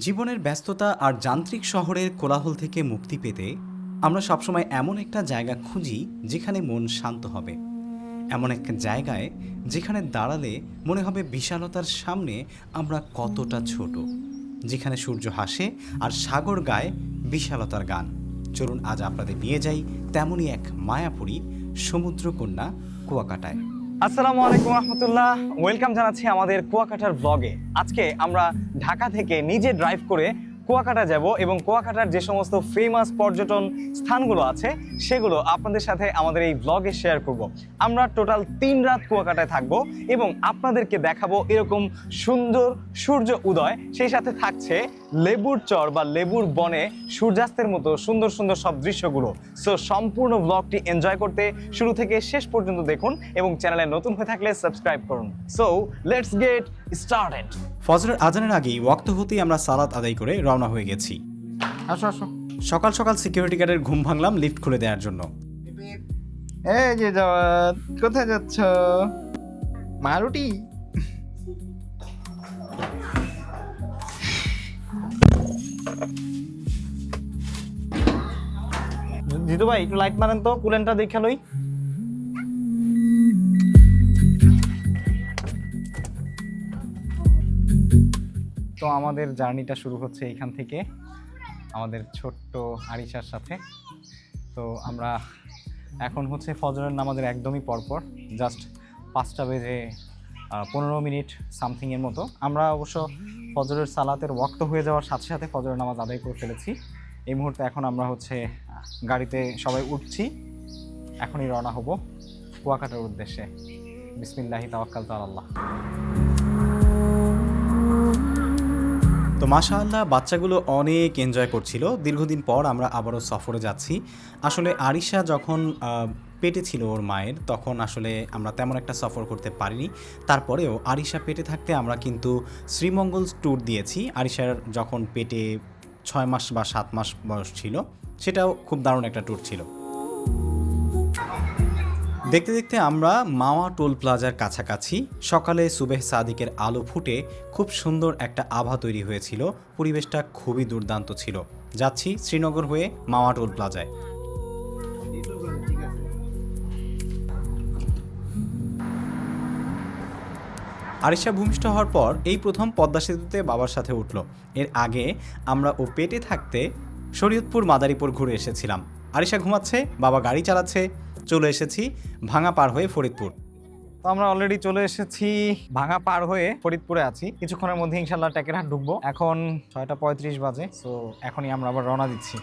জীবনের ব্যস্ততা আর যান্ত্রিক শহরের কোলাহল থেকে মুক্তি পেতে আমরা সবসময় এমন একটা জায়গা খুঁজি যেখানে মন শান্ত হবে। এমন একটা জায়গায় যেখানে দাঁড়ালে মনে হবে বিশালতার সামনে আমরা কতটা ছোট, যেখানে সূর্য হাসে আর সাগর গায় বিশালতার গান। চলুন আজ আপনাদের নিয়ে যাই তেমনই এক মায়াপুরী সমুদ্রকন্যা কুয়াকাটায়। আসসালামু আলাইকুম রহমতুল্লাহ, ওয়েলকাম জানাচ্ছি আমাদের কুয়াকাটার ব্লগে। আজকে আমরা ঢাকা থেকে নিজে ড্রাইভ করে কুয়াকাটা যাব এবং কুয়াকাটার যে সমস্ত ফেমাস পর্যটন স্থানগুলো আছে সেগুলো আপনাদের সাথে আমাদের এই ব্লগে শেয়ার করব। আমরা টোটাল 3 রাত কুয়াকাটায় থাকব এবং আপনাদেরকে দেখাবো এরকম সুন্দর সূর্য উদয়, সেই সাথে থাকছে লেবুর চর বা লেবুর বনে সূর্যাস্তের মতো সুন্দর সুন্দর সব দৃশ্যগুলো। সো সম্পূর্ণ ব্লগটি এনজয় করতে শুরু থেকে শেষ পর্যন্ত দেখুন এবং চ্যানেলে নতুন হয়ে থাকলে সাবস্ক্রাইব করুন। So let's get started. ফজরের আজানের আগেই ওয়াক্ত হতেই আমরা সালাত আদায় করে রওনা হয়ে গেছি। আসো আসো। সকাল সকাল সিকিউরিটি গার্ডের ঘুম ভাঙলাম লিফট খুলে দেওয়ার জন্য। এই যে জওয়াদ, কোথায় যাচ্ছ? মারুটি? জিতু ভাই একটু লাইট মারেন তো, কুলেনটা দেখে লই। তো আমাদের জার্নিটা শুরু হচ্ছে এইখান থেকে আমাদের ছোট্ট আরিশার সাথে। তো আমরা এখন হচ্ছে ফজরের নামাজের একদমই পরপর, জাস্ট 5টা বেজে 15 মিনিট সামথিংয়ের মতো। আমরা অবশ্য ফজরের সালাতের ওয়াক্ত হয়ে যাওয়ার সাথে সাথে ফজরের নামাজ আদায় করে ফেলেছি। এই মুহূর্তে এখন আমরা হচ্ছে গাড়িতে সবাই উঠছি, এখনই রওনা হব কুয়াকাটার উদ্দেশ্যে। বিসমিল্লাহি তাওয়াক্কালতু আলাল্লাহ। তো মাশাআল্লাহ, বাচ্চাগুলো অনেক এনজয় করছিল। দীর্ঘদিন পর আমরা আবারও সফরে যাচ্ছি। আসলে আরিশা যখন পেটে ছিল ওর মায়ের, তখন আসলে আমরা তেমন একটা সফর করতে পারিনি। তারপরেও আরিশা পেটে থাকতে আমরা কিন্তু শ্রীমঙ্গল ট্যুর দিয়েছি। আরিশার যখন পেটে 6 মাস বা 7 মাস বয়স ছিল, সেটাও খুব দারুণ একটা ট্যুর ছিল। দেখতে দেখতে আমরা মাওয়া টোল প্লাজার কাছাকাছি। সকালে সুবেহ সাদিকের আলো ফুটে খুব সুন্দর একটা আভা তৈরি হয়েছিল। পরিবেশটা খুবই দুর্দান্ত ছিল। যাচ্ছি শ্রীনগর হয়ে মাওয়া টোল প্লাজায়। আরিশা ভূমিষ্ঠ হওয়ার পর এই প্রথম পদ্মা সেতুতে বাবার সাথে উঠল। এর আগে আমরা ও পেটে থাকতে শরীয়তপুর মাদারীপুর ঘুরে এসেছিলাম। আরিশা ঘুমাচ্ছে, বাবা গাড়ি চালাচ্ছে। চলে এসেছি ভাঙা পার হয়ে ফরিদপুর। তো আমরা অলরেডি চলে এসেছি ভাঙা পার হয়ে ফরিদপুরে আছি। কিছুক্ষণের মধ্যে ইনশাল্লাহ টেকেরহাট ঢুকবো। এখন 6টা 35 বাজে। সো এখনই আমরা আবার রওনা দিচ্ছি।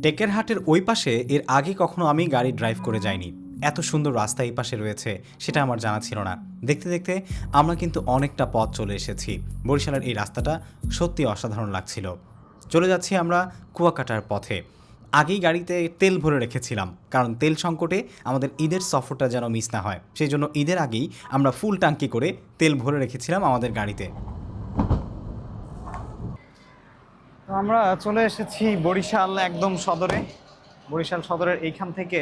টেকেরহাটের ওই পাশে এর আগে কখনো আমি গাড়ি ড্রাইভ করে যাইনি। এত সুন্দর রাস্তা এই পাশে রয়েছে সেটা আমার জানা ছিল না। দেখতে দেখতে আমরা কিন্তু অনেকটা পথ চলে এসেছি। বরিশালের এই রাস্তাটা সত্যি অসাধারণ লাগছিল। চলে যাচ্ছি আমরা কুয়াকাটার পথে। আগেই গাড়িতে তেল ভরে রেখেছিলাম, কারণ তেল সংকটে আমাদের ঈদের সফরটা যেন মিস না হয়। সেই জন্য ঈদের আগেই আমরা ফুল ট্যাঙ্কি করে তেল ভরে রেখেছিলাম আমাদের গাড়িতে। তো আমরা চলে এসেছি বরিশাল একদম সদরে। বরিশাল সদরের এইখান থেকে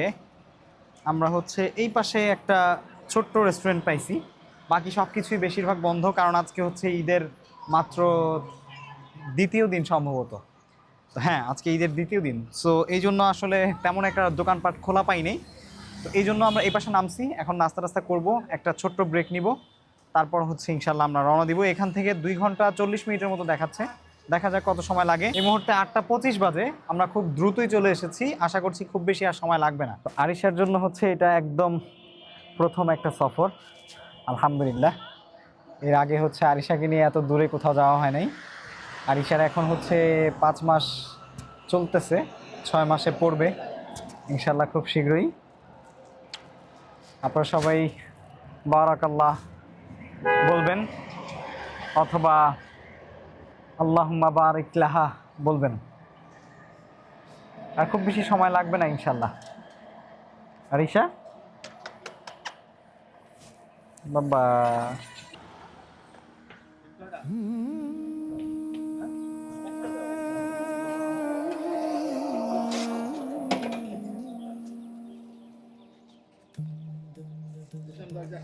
আমরা হচ্ছে এই পাশে একটা ছোট্ট রেস্টুরেন্ট পাইছি। বাকি সব কিছুই বেশিরভাগ বন্ধ, কারণ আজকে হচ্ছে ঈদের মাত্র 2য় দিন সম্ভবত। তো হ্যাঁ, আজকে ঈদের 2য় দিন। সো এই জন্য আসলে তেমন একটা দোকানপাট খোলা পাইনি। তো এই জন্য আমরা এই পাশে নামছি। এখন নাস্তা টাস্তা করবো, একটা ছোট্ট ব্রেক নিব, তারপর হচ্ছে ইনশাল্লাহ আমরা রওনা দিব। এখান থেকে 2 ঘন্টা 40 মিনিটের মতো দেখাচ্ছে। দেখা যাক কত সময় লাগে। এই মুহূর্তে 8টা 25 বাজে। আমরা খুব দ্রুতই চলে এসেছি, আশা করছি খুব বেশি আর সময় লাগবে না। তো আরিশার জন্য হচ্ছে এটা একদম প্রথম একটা সফর, আলহামদুলিল্লাহ। এর আগে হচ্ছে আরিশাকে নিয়ে এত দূরে কোথাও যাওয়া হয় নাই। আরিশার এখন হচ্ছে 5 মাস চলতেছে, 6 মাসে পড়বে ইনশাল্লাহ খুব শীঘ্রই। আপনারা সবাই বারাকাল্লাহ বলবেন অথবা আল্লাহুম্মা বারিক লাহা বলবেন। আর খুব বেশি সময় লাগবে না ইনশাল্লাহ। আরিশা বাবা। আলহামদুলিল্লাহ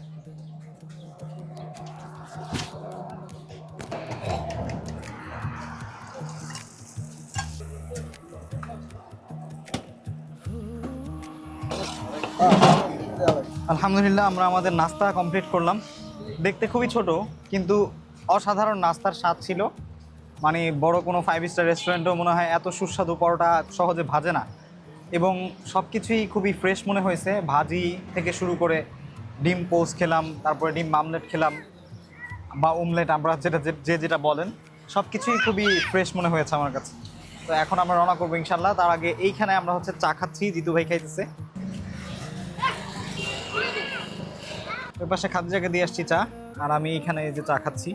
আমরা আমাদের নাস্তা কমপ্লিট করলাম। দেখতে খুবই ছোট কিন্তু অসাধারণ নাস্তার স্বাদ ছিল। মানে বড় কোনো 5 স্টার রেস্টুরেন্টও মনে হয় এত সুস্বাদু পরোটা সহজে ভাজে না, এবং সব কিছুই খুবই ফ্রেশ মনে হয়েছে। ভাজি থেকে শুরু করে ডিম পোস্ট খেলাম, তারপরে ডিম মামলেট খেলাম বা অমলেট, আমরা যেটা বলেন, সব কিছুই খুবই ফ্রেশ মনে হয়েছে আমার কাছে। তো এখন আমরা রওনা করবো ইনশাল্লাহ। তার আগে এইখানে আমরা হচ্ছে চা খাচ্ছি, জিতু ভাই খাইতেছে। ওই পাশে খাদিজাকে দিয়ে আসছি চা, আর আমি এইখানে এই যে চা খাচ্ছি।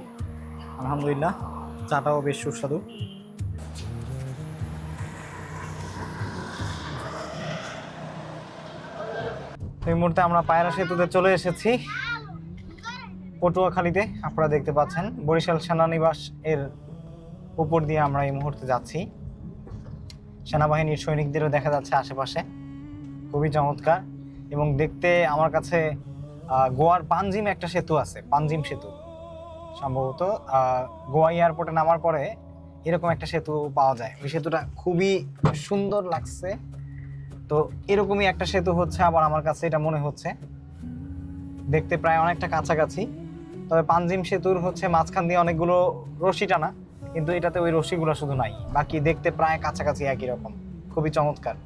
আলহামদুলিল্লাহ চাটাও বেশ সুস্বাদু। এই মুহূর্তে আমরা পায়রা সেতুতে চলে এসেছি, পটুয়াখালীতে। আপনারা দেখতে পাচ্ছেন বরিশাল সেনানিবাস এর উপর দিয়ে আমরা এই মুহূর্তে যাচ্ছি। সেনাবাহিনীর সৈনিকদেরও দেখা যাচ্ছে আশেপাশে, খুবই চমৎকার। এবং দেখতে আমার কাছে গোয়ার পাঞ্জিম একটা সেতু আছে, পাঞ্জিম সেতু সম্ভবত। গোয়া এয়ারপোর্টে নামার পরে এরকম একটা সেতু পাওয়া যায়, ওই সেতুটা খুবই সুন্দর লাগছে। তো এরকমই একটা সেতু হচ্ছে আবার আমার কাছে এটা মনে হচ্ছে, দেখতে প্রায় অনেকটা কাছাকাছি। তবে পাঞ্জিম সেতুর হচ্ছে মাঝখান দিয়ে অনেকগুলো রশি টানা, কিন্তু এটাতে ওই রশিগুলো শুধু নাই, বাকি দেখতে প্রায় কাছাকাছি একই রকম, খুবই চমৎকার।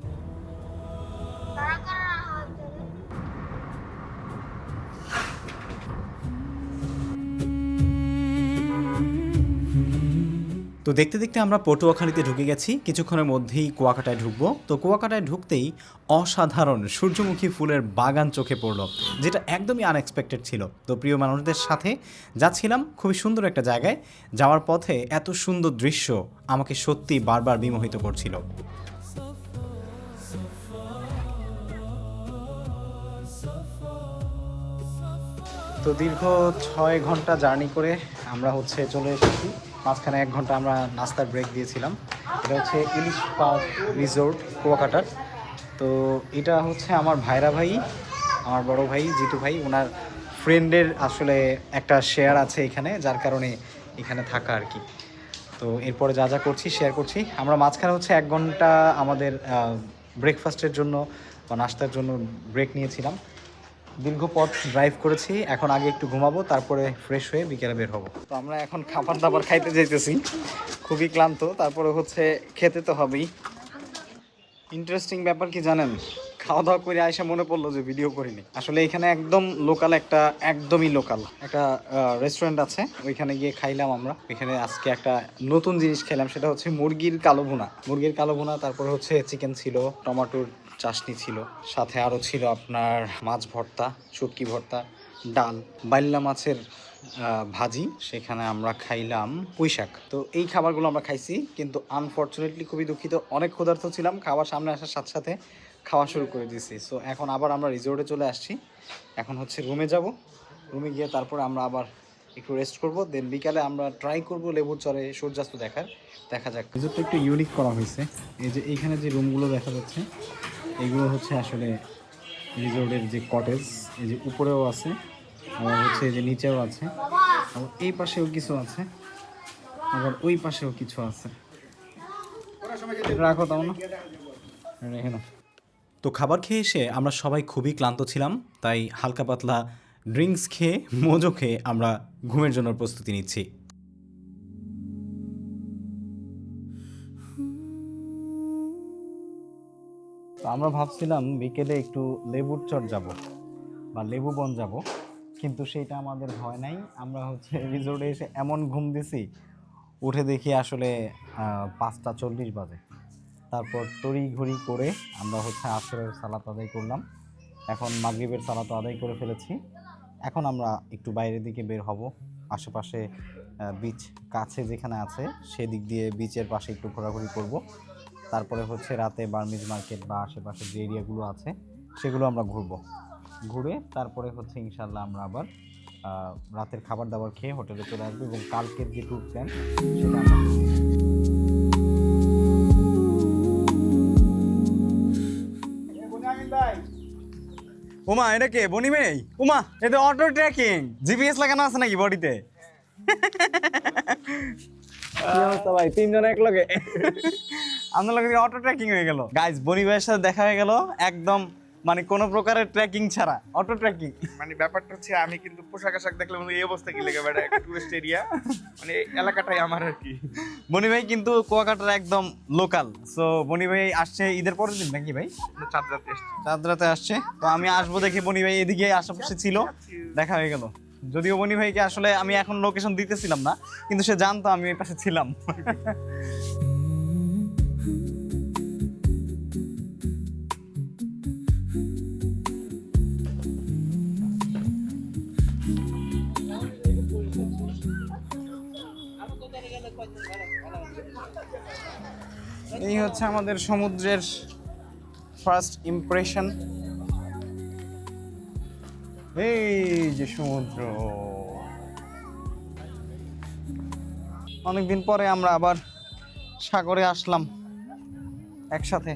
তো দেখতে দেখতে আমরা পটুয়াখালীতে ঢুকে গেছি, কিছুক্ষণের মধ্যেই কুয়াকাটায় ঢুকবো। তো কুয়াকাটায় ঢুকতেই অসাধারণ সূর্যমুখী ফুলের বাগান চোখে পড়লো, যেটা একদমই আনএক্সপেক্টেড ছিল। তো প্রিয় মানুষদের সাথে যাচ্ছিলাম খুবই সুন্দর একটা জায়গায়, যাওয়ার পথে এত সুন্দর দৃশ্য আমাকে সত্যি বারবার বিমোহিত করছিল। তো দীর্ঘ 6 ঘন্টা জার্নি করে আমরা হচ্ছে চলে এসেছি। মাঝখানে 1 ঘন্টা আমরা নাস্তার ব্রেক দিয়েছিলাম। এটা হচ্ছে ইলিশ পার্ক রিসোর্ট কুয়াকাটার। তো এটা হচ্ছে আমার ভাইরা ভাই, আমার বড় ভাই জিতু ভাই, ওনার ফ্রেন্ডের আসলে একটা শেয়ার আছে এখানে, যার কারণে এখানে থাকা আর কি। তো এরপরে যা যা করছি শেয়ার করছি। আমরা মাঝখানে হচ্ছে 1 ঘন্টা আমাদের ব্রেকফাস্টের জন্য বা নাস্তার জন্য ব্রেক নিয়েছিলাম। দীর্ঘ পথ ড্রাইভ করেছি, এখন আগে একটু ঘুমাবো, তারপরে ফ্রেশ হয়ে বিকেলে বের হবো। তো আমরা এখন খাবার দাবার খাইতে যাইতেছি, খুবই ক্লান্ত, তারপরে হচ্ছে খেতে তো হবেই। ইন্টারেস্টিং ব্যাপার কি জানেন, খাওয়া দাওয়া করে আয়সা মনে পড়লো যে ভিডিও করিনি। আসলে এখানে একদম লোকাল একদমই লোকাল একটা রেস্টুরেন্ট আছে, ওইখানে গিয়ে খাইলাম আমরা। এখানে আজকে একটা নতুন জিনিস খেলাম, সেটা হচ্ছে মুরগির কালো ভুনা। তারপরে হচ্ছে চিকেন ছিল, টমেটোর চাশনি ছিল, সাথে আরও ছিল আপনার মাছ ভর্তা, শুটকি ভর্তা, ডাল, বাইল্লা মাছের ভাজি। সেখানে আমরা খাইলাম পুঁই শাক। তো এই খাবারগুলো আমরা খাইছি, কিন্তু আনফর্চুনেটলি খুবই দুঃখিত, অনেক ক্ষুধার্ত ছিলাম, খাবার সামনে আসার সাথে সাথে খাওয়া শুরু করে দিয়েছি। সো এখন আবার আমরা রিসোর্টে চলে আসছি, এখন হচ্ছে রুমে যাব। রুমে গিয়ে তারপরে আমরা আবার একটু রেস্ট করব, দেন বিকালে আমরা ট্রাই করব লেবুর চরে সূর্যাস্ত দেখা যাক। রিসোর্টটা একটু ইউনিক করা হয়েছে। এই যে এইখানে যে রুমগুলো দেখা যাচ্ছে, এগুলো হচ্ছে আসলে রিসোর্টের যে কটেজ। এই যে উপরেও আছে, আবার হচ্ছে এই যে নিচেও আছে, আবার এই পাশেও কিছু আছে, আবার ওই পাশেও কিছু আছে। রাখো তাও না, রেখে নাও। তো খাবার খেয়ে এসে আমরা সবাই খুবই ক্লান্ত ছিলাম, তাই হালকা পাতলা ড্রিঙ্কস খেয়ে মোজো খেয়ে আমরা ঘুমের জন্য প্রস্তুতি নিচ্ছি। তো আমরা ভাবছিলাম বিকেলে একটু লেবুর চর যাব বা লেবু বন যাব, কিন্তু সেইটা আমাদের হয় নাই। আমরা হচ্ছে রিসোর্টে এসে এমন ঘুম দিছি, উঠে দেখি আসলে 5টা 40 বাজে। তারপর তড়িঘড়ি করে আমরা হচ্ছে আসরের সালাত আদায় করলাম, এখন মাগরিবের সালাত আদায় করে ফেলেছি। এখন আমরা একটু বাইরের দিকে বের হব, আশেপাশে বিচ কাছে যেখানে আছে সেদিক দিয়ে বিচের পাশে একটু ঘোরাঘুরি করব। তারপরে হচ্ছে রাতে বার্মিজ মার্কেট বা আশেপাশে যে এরিয়াগুলো আছে সেগুলো আমরা ঘুরে তারপরে হচ্ছে ইনশাল্লাহ আমরা আবার রাতের খাবার দাবার খেয়ে হোটেলে চলে আসবো, এবং কালকের যে ট্যুর প্ল্যান সেটা আমরা উমা এটা কে বনি মেই? উমা এটা অটো ট্র্যাকিং, জিপিএস লাগানো আছে নাকি বডিতে? কি অবস্থা ভাই, তিনজন এক লগে আপনার লগে অটো ট্র্যাকিং হয়ে গেল। গাইস বনি ভাইয়ের সাথে দেখা হয়ে গেল একদম মানে কোনো প্রকারের ট্র্যাকিং ছাড়া, অটো ট্র্যাকিং। মানে ব্যাপারটা হচ্ছে আমি কিন্তু পোশাক আশাক দেখলে এই অবস্থা কি লেগে বেড়া, একটা টুরিস্ট এরিয়া, মানে এই এলাকাটাই আমার আর কি। বনি ভাই কিন্তু কুয়াকাটার একদম লোকাল। সো বনি ভাই আসছে ঈদের পরের দিন নাকি ভাই? চাঁদ রাতে এসছি। চাঁদ রাতে আসছে, তো আমি আসবো দেখে বনি ভাই এদিকে আশেপাশে ছিল, দেখা হয়ে গেল। যদিও বনি ভাইকে আসলে আমি এখন লোকেশন দিতেছিলাম না, কিন্তু সে জানতো আমি এই পাশে ছিলাম। এই হচ্ছে আমাদের সমুদ্রের ফার্স্ট ইমপ্রেশন। এই যে সমুদ্র, অনেকদিন পরে আমরা আবার সাগরে আসলাম একসাথে।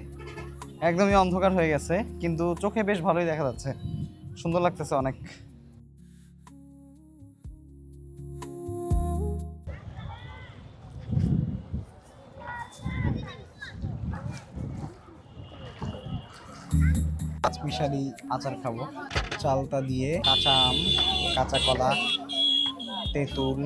একদমই অন্ধকার হয়ে গেছে, কিন্তু চোখে বেশ ভালোই দেখা যাচ্ছে, সুন্দর লাগতেছে অনেক। পাঁচমিশালি আচার খাবো, চালতা দিয়ে, কাঁচা আম, কাঁচা কলা, তেঁতুল।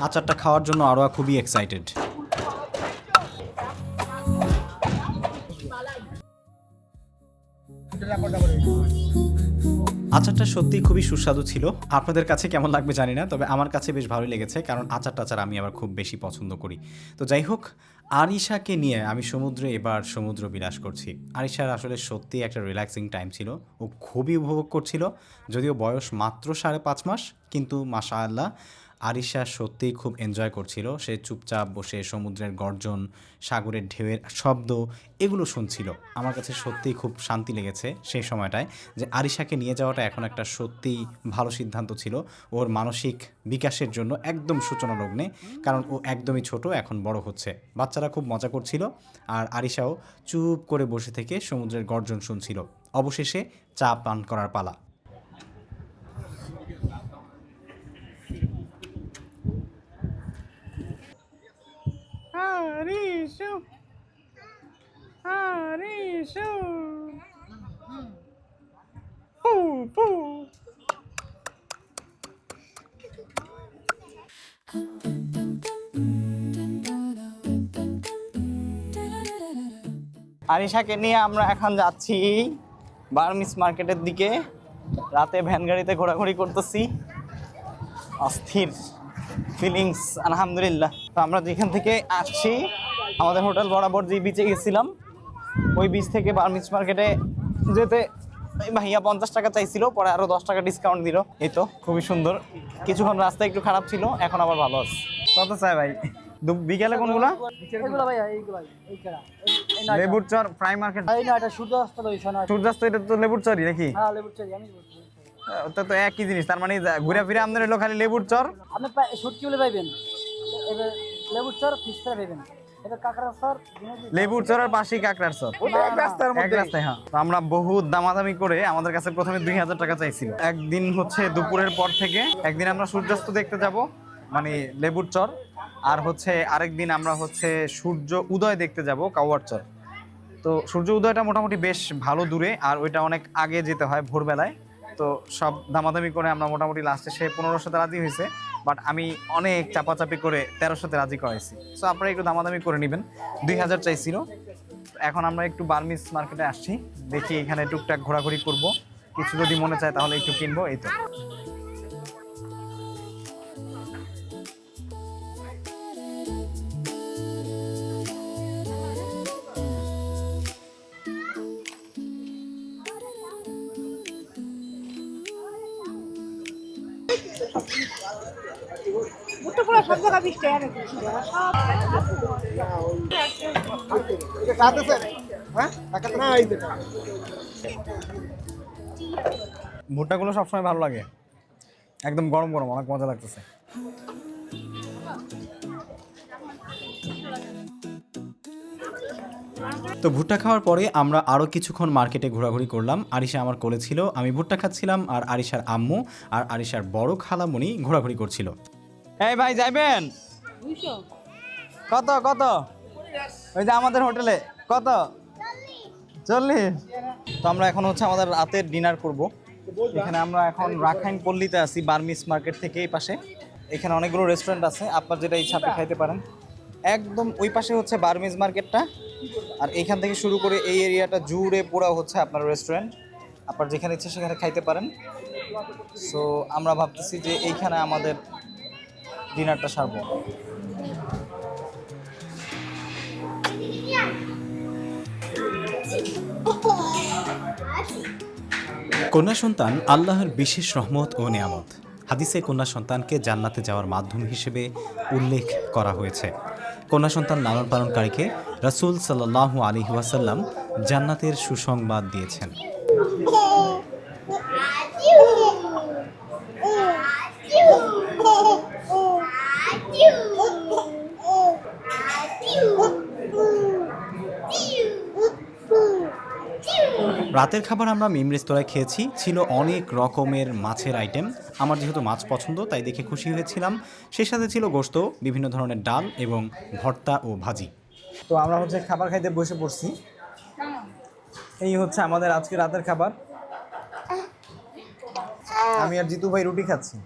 আচারটা খাওয়ার জন্য আরোয়া খুবই এক্সাইটেড। আচারটা সত্যি খুবই সুস্বাদু ছিল। আপনাদের কাছে কেমন লাগবে জানি না, তবে আমার কাছে বেশ ভালোই লেগেছে, কারণ আচার টাচার আমি আবার খুব বেশি পছন্দ করি। তো যাই হোক, আরিশাকে নিয়ে আমি সমুদ্রে এবার সমুদ্র বিলাস করছি। আরিশার আসলে সত্যি একটা রিল্যাক্সিং টাইম ছিল, ও খুবই উপভোগ করছিল। যদিও বয়স মাত্র 5.5 মাস, কিন্তু মাশাআল্লাহ আরিশা সত্যিই খুব এনজয় করছিল। সে চুপচাপ বসে সমুদ্রের গর্জন, সাগরের ঢেউয়ের শব্দ এগুলো শুনছিল। আমার কাছে সত্যিই খুব শান্তি লেগেছে সেই সময়টায়, যে আরিশাকে নিয়ে যাওয়াটা এখন একটা সত্যিই ভালো সিদ্ধান্ত ছিল ওর মানসিক বিকাশের জন্য, একদম সূচনা লগ্নে। কারণ ও একদমই ছোট, এখন বড় হচ্ছে। বাচ্চারা খুব মজা করছিল, আর আরিশাও চুপ করে বসে থেকে সমুদ্রের গর্জন শুনছিল। অবশেষে চা পান করার পালা। আরিশাকে নিয়ে আমরা এখন যাচ্ছি বার্মিস মার্কেটের দিকে। রাতে ভ্যান গাড়িতে ঘোরাঘুরি করতেছি, অস্থির ফিলিংস আলহামদুলিল্লাহ। তো আমরা যেখান থেকে আসছি, আমাদের হোটেল বরাবর যে বিচে গেছিলাম, ওই বিচ থেকে বার্মিস মার্কেটে যেতে ভাইয়া 50 টাকা চাইছিল, পরে আরো 10 টাকা ডিসকাউন্ট দিল। এই তো খুবই সুন্দর। কিছুক্ষণ রাস্তা একটু খারাপ ছিল, এখন আবার ভালো আছে। কত চাই ভাই বিকেলে? কোনগুলা? এগুলো ভাই এইগুলো এই কেডা লেবুর চর ফ্রাই মার্কেট। এই না এটা সূর্যাস্ত লইছ না? সূর্যাস্ত এটা তো লেবুর চরই নাকি? হ্যাঁ লেবুর চাই আমি বলছি। ওটা তো একই জিনিস, তার মানে ঘুরে ফিরে আমাদের এলো খালি লেবুর চর। আপনি শুটকি বলে পাইবেন, এবার লেবুর চর ফিশ ফ্রাই পাইবেন, এবার কাঁকড়া চর লেবুর চরের পাশেই কাকড়ার চর, এক রাস্তায়। হ্যাঁ, তো আমরা বহুত দামাদামি করে আমাদের কাছে প্রথমে 2000 টাকা চাইছিল। একদিন হচ্ছে দুপুরের পর থেকে একদিন আমরা সূর্যাস্ত দেখতে যাব, মানে লেবুর চর, আর হচ্ছে আরেকদিন আমরা হচ্ছে সূর্য উদয় দেখতে যাব কাওয়ার চর। তো সূর্য উদয়টা মোটামুটি বেশ ভালো দূরে, আর ওইটা অনেক আগে যেতে হয় ভোরবেলায়। তো সব দামাদামি করে আমরা মোটামুটি লাস্টে সে 1500-তে রাজি হয়েছে, বাট আমি অনেক চাপাচাপি করে 1300-তে রাজি করাইছি। সো আপনারা একটু দামাদামি করে নেবেন। 2000 চাইছিল। এখন আমরা একটু বার্মিস মার্কেটে আসছি, দেখি এখানে টুকটাক ঘোরাঘুরি করব, কিছু যদি মনে চায় তাহলে একটু কিনবো। এই তো সব জায়গা 20 টাকা ভুট্টাগুলো সবসময় ভালো লাগে, একদম গরম গরম, অনেক মজা লাগতেছে। তো ভুট্টা খাওয়ার পরে আমরা আরও কিছুক্ষণ মার্কেটে ঘোরাঘুরি করলাম। আরিশা আমার কোলে ছিল, আমি ভুট্টা খাচ্ছিলাম, আর আরিশার আম্মু আর আরিশার বড় খালামণি ঘোরাঘুরি করছিল। এই ভাই যাইবেন? কত কত? ওই যে আমাদের হোটেলে কত? 40। তো আমরা এখন হচ্ছে আমাদের রাতের ডিনার করব। এখানে আমরা এখন রাখাইন পল্লীতে আছি, বার্মিস মার্কেট থেকে এই পাশে। এখানে অনেকগুলো রেস্টুরেন্ট আছে, আপনার যেটা ইচ্ছা আপনি খাইতে পারেন। একদম ওই পাশে হচ্ছে বার্মিস মার্কেটটা, আর এইখান থেকে শুরু করে এই এরিয়াটা জুড়ে পুরো হচ্ছে আপনার রেস্টুরেন্ট। আপনার যেখানে ইচ্ছে সেখানে খাইতে পারেন। সো আমরা ভাবতেছি যে এইখানে আমাদের ডিনারটা সারবো। কন্যা সন্তান আল্লাহর বিশেষ রহমত ও নেয়ামত। হাদিসে কন্যা সন্তানকে জান্নাতে যাওয়ার মাধ্যম হিসেবে উল্লেখ করা হয়েছে। কন্যা সন্তান লালন পালনকারীকে রাসূল সাল্লাল্লাহু আলাইহি ওয়াসাল্লাম জান্নাতের সুসংবাদ দিয়েছেন। রাতের খাবার আমরা মিম রেস্তোরাঁয় খেয়েছি, ছিল অনেক রকমের মাছের আইটেম। আমার যেহেতু মাছ পছন্দ তাই দেখে খুশি হয়েছিলাম। সেই সাথে ছিল গোশত, বিভিন্ন ধরনের ডাল এবং ভর্তা ও ভাজি। তো আমরা হচ্ছে খাবার খাইতে বসে পড়ছি। এই হচ্ছে আমাদের আজকে রাতের খাবার। আমি আর জিতু ভাই রুটি খাচ্ছি,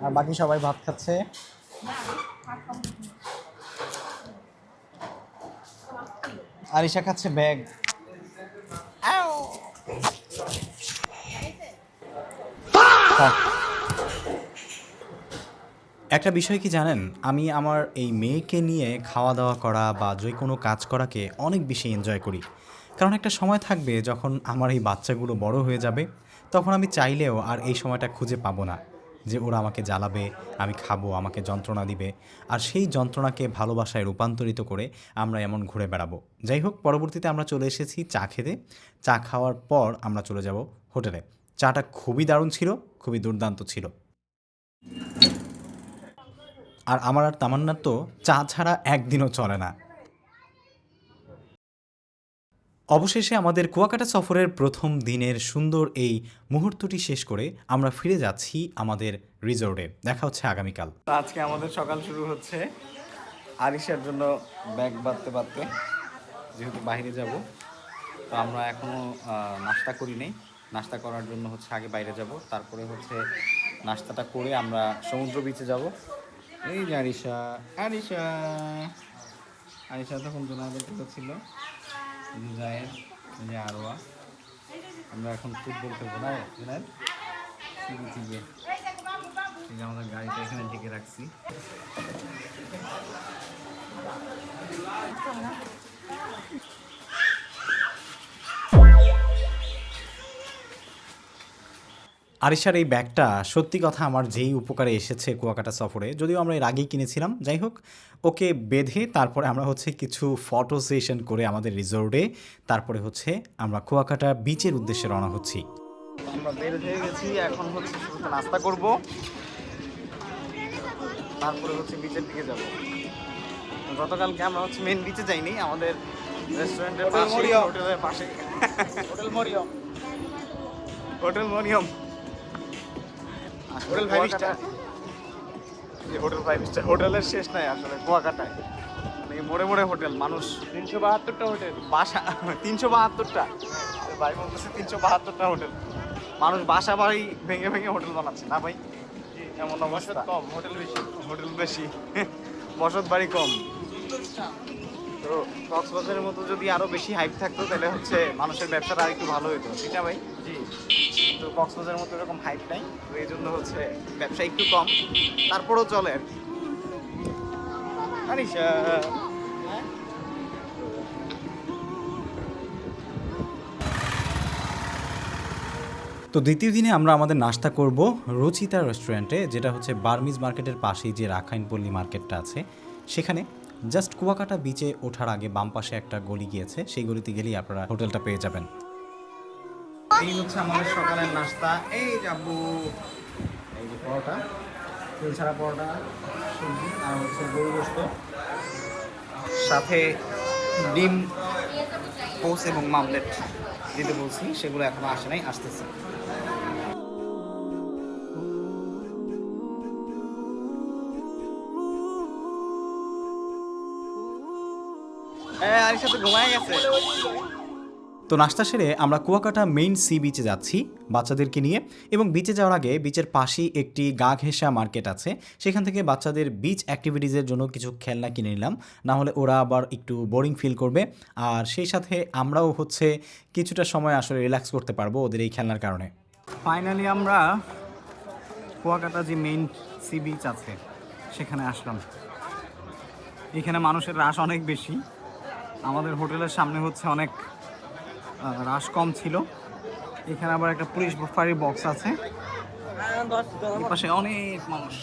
আর বাকি সবাই ভাত খাচ্ছে। আরিশা খাচ্ছে ব্যাগ। একটা বিষয় কি জানেন, আমি আমার এই মেয়েকে নিয়ে খাওয়া দাওয়া করা বা যে কোনো কাজ করাকে অনেক বেশি এনজয় করি। কারণ একটা সময় থাকবে যখন আমার এই বাচ্চাগুলো বড় হয়ে যাবে, তখন আমি চাইলেও আর এই সময়টা খুঁজে পাবো না যে ওরা আমাকে জ্বালাবে, আমি খাবো, আমাকে যন্ত্রণা দিবে, আর সেই যন্ত্রণাকে ভালোবাসায় রূপান্তরিত করে আমরা এমন ঘুরে বেড়াবো। যাই হোক, পরবর্তীতে আমরা চলে এসেছি চা খেতে। চা খাওয়ার পর আমরা চলে যাব হোটেলে। চাটা খুবই দারুণ ছিল, খুবই দুর্দান্ত ছিল। আর আমার আর তামান্নার তো চা ছাড়া একদিনও চলে না। অবশেষে আমাদের কুয়াকাটা সফরের প্রথম দিনের সুন্দর এই মুহূর্তটি শেষ করে আমরা ফিরে যাচ্ছি আমাদের রিসোর্টে। দেখা হচ্ছে আগামীকাল। আজকে আমাদের সকাল শুরু হচ্ছে আরিশার জন্য ব্যাগ বাঁধতে বাঁধতে, যেহেতু বাইরে যাব। তো আমরা এখনও নাস্তা করি নাই। নাস্তা করার জন্য হচ্ছে আগে বাইরে যাব, তারপরে হচ্ছে নাস্তাটা করে আমরা সমুদ্র বিচে যাব। এই যে আরিশা, আরিশা আরিশা তখন জোনাদের ছিল, জায়েদ, এই যে আরোয়া। আমরা এখন ফুটবল খেলবো না জোনাদ, এই যে আমাদের গাড়িটা এখানে ঢেকে রাখছি। আরিশার এই ব্যাগটা সত্যি কথা আমার যেই উপকারে এসেছে কুয়াকাটা সফরে, যদিও আমরা এর আগেই কিনেছিলাম। যাই হোক, ওকে বেঁধে তারপরে আমরা হচ্ছে কিছু ফটো সেশন করে আমাদের রিসোর্টে, তারপরে হচ্ছে আমরা কুয়াকাটা বিচের উদ্দেশ্যে রওনা হচ্ছি। আমরা বের হয়ে গেছি, এখন হচ্ছে শুরুতে নাস্তা করব, তারপরে হচ্ছে বিচের দিকে যাব। গতকালকে আমরা হচ্ছে মেন বিচে যাইনি, আমাদের রেস্টুরেন্টের পাশে, হোটেলের পাশে, hotel Mariam, hotel Mariam, hotel 5 star. এই হোটেল 5 স্টার হোটেলের শেষ নাই আসলে কুয়াকাটায়, মানে মোড়ে মোড়ে হোটেল। মানুষ 372টা হোটেল, বাসা 372টা, ভাই বলতেছে 372টা হোটেল। মানুষ বাসা বাড়ি ভেঙে ভেঙে হোটেল বানাচ্ছে না ভাই, এমন অবস্থা। কম হোটেল বেশি, হোটেল বেশি, বসত বাড়ি কম। তো কক্সবাজারের মতো যদি আরো বেশি হাইপ থাকতো তাহলে হচ্ছে মানুষের ব্যবসাটা আর একটু ভালো হতো, ঠিক না ভাই? জি। তো কক্সবাজারের মতো এরকম হাইপ নাই, তো এই জন্য হচ্ছে ব্যবসা একটু কম, তারপরেও চলে আর কি। আরিশা, তো দ্বিতীয় দিনে আমরা আমাদের নাস্তা করব রুচিতা রেস্টুরেন্টে, যেটা হচ্ছে বার্মিজ মার্কেটের পাশেই যে রাখাইনপল্লী মার্কেটটা আছে সেখানে। জাস্ট কুয়াকাটা বিচে ওঠার আগে বাম পাশে একটা গলি গিয়েছে, সেই গলিতে গেলেই আপনারা হোটেলটা পেয়ে যাবেন। এই হচ্ছে আমাদের সকালের নাস্তা। এই যাবো, এই যে পরোটা, তেল ছাড়া পরোটা, সবজি, আর হচ্ছে গরু গোশত। সাথে ডিম পোস এবং মামলেট দিতে বলছি, সেগুলো এখনো আসে নাই, আসতেছে। আরিশা তো ঘুমায় গেছে। তো নাস্তা সেরে আমরা কুয়াকাটা মেইন সি বিচে যাচ্ছি বাচ্চাদেরকে নিয়ে, এবং বিচে যাওয়ার আগে বিচের পাশেই একটি গা ঘেঁষা মার্কেট আছে, সেখান থেকে বাচ্চাদের বিচ অ্যাক্টিভিটিসের জন্য কিছু খেলনা কিনে নিলাম, না হলে ওরা আবার একটু বোরিং ফিল করবে। আর সেই সাথে আমরাও হচ্ছে কিছুটা সময় আসলে রিল্যাক্স করতে পারবো ওদের এই খেলনার কারণে। ফাইনালি আমরা কুয়াকাটা যে মেইন সি বিচ আছে সেখানে আসলাম। এখানে মানুষের রাশ অনেক বেশি, আমাদের হোটেলের সামনে হচ্ছে অনেক রাশ কম ছিল। এখানে আবার একটা পুলিশ ফাঁড়ির বক্স আছে, পাশে অনেক মানুষ।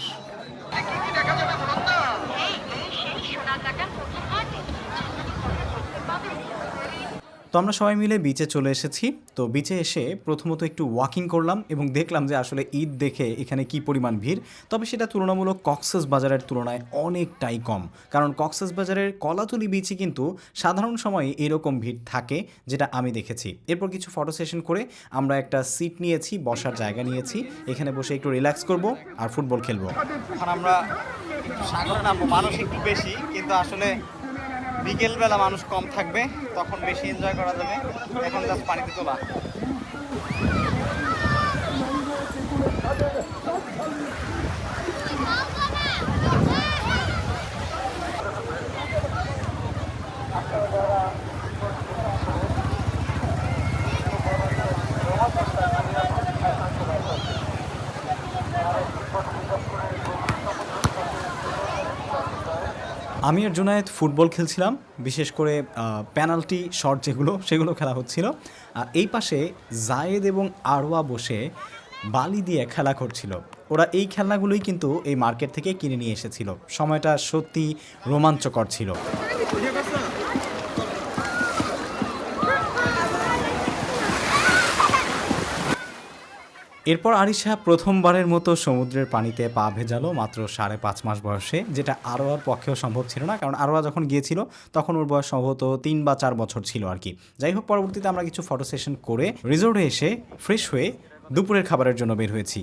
তো আমরা সবাই মিলে বিচে চলে এসেছি। তো বিচে এসে প্রথমত একটু ওয়াকিং করলাম এবং দেখলাম যে আসলে ঈদ দেখে এখানে কি পরিমাণ ভিড়, তবে সেটা তুলনামূলক কক্সবাজারের তুলনায় অনেকটাই কম, কারণ কক্সবাজারের কলাতলি বিচে কিন্তু সাধারণ সময়ে এরকম ভিড় থাকে, যেটা আমি দেখেছি। এরপর কিছু ফটো সেশন করে আমরা একটা সিট নিয়েছি, বসার জায়গা নিয়েছি, এখানে বসে একটু রিল্যাক্স করব আর ফুটবল খেলবো। এখন আমরা সাগরে নামবো, মানুষ একটু বেশি, কিন্তু আসলে বিকেলবেলা মানুষ কম থাকবে, তখন বেশি এনজয় করা যাবে। এখন জাস্ট পানিতে তোলা। আমি আর জুনায়েদ ফুটবল খেলছিলাম, বিশেষ করে পেনাল্টি শট সেগুলো খেলা হচ্ছিল। আর এই পাশে জায়েদ এবং আরওয়া বসে বালি দিয়ে খেলা করছিল। ওরা এই খেলনাগুলোই কিন্তু এই মার্কেট থেকে কিনে নিয়ে এসেছিল। সময়টা সত্যি রোমাঞ্চকর ছিল। এরপর আরিশা প্রথমবারের মতো সমুদ্রের পানিতে পা ভেজালো মাত্র 5.5 মাস বয়সে, যেটা আরোয়ার পক্ষেও সম্ভব ছিল না, কারণ আরোয়া যখন গিয়েছিল তখন ওর বয়স সম্ভবত 3 বা 4 বছর ছিল আর কি। যাই হোক, পরবর্তীতে আমরা কিছু ফটো সেশন করে রিসোর্টে এসে ফ্রেশ হয়ে দুপুরের খাবারের জন্য বের হয়েছি।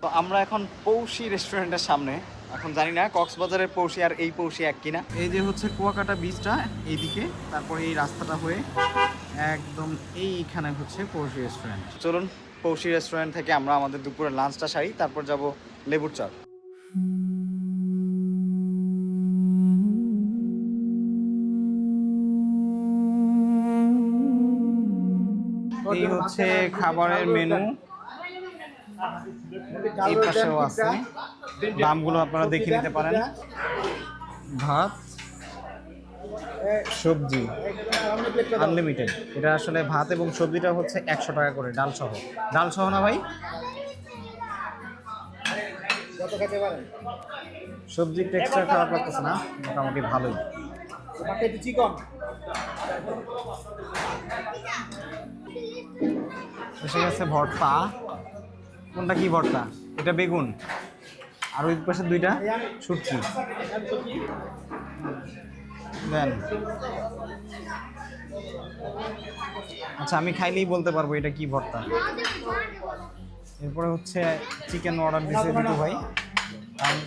তো আমরা এখন পৌষি রেস্টুরেন্টের সামনে। এখন জানি না কক্সবাজারের পৌষি আর এই পৌষি এক কিনা। এই যে হচ্ছে কুয়াকাটা বিচটা এইদিকে, তারপরে এই রাস্তাটা হয়ে একদম এইখানে হচ্ছে পৌষি রেস্টুরেন্ট। চলুন পৌষি রেস্টুরেন্ট থেকে আমরা আমাদের দুপুরের লাঞ্চটা সারি, তারপর যাব লেবুর চর। এই হচ্ছে খাবারের মেনু, এই পাশেও আছে, দামগুলো আপনারা দেখে নিতে পারেন। ভাত, সবজি আনলিমিটেড। এটা আসলে ভাত এবং সবজিটা হচ্ছে 100 টাকা করে, ডাল সহ না ভাই? সবজির টেক্সচার খারাপ লাগতেছে না, মোটামুটি ভালোই। এসে গেছে ভর্তা। কোনটা কি ভর্তা? এটা বেগুন, আর ওই পাশে দুইটা শুটকি দেন। আচ্ছা, আমি খাইলেই বলতে পারবো এটা কি ভর্তা। এরপরে হচ্ছে চিকেন অর্ডার দিয়েছে দিদু ভাই, কারণ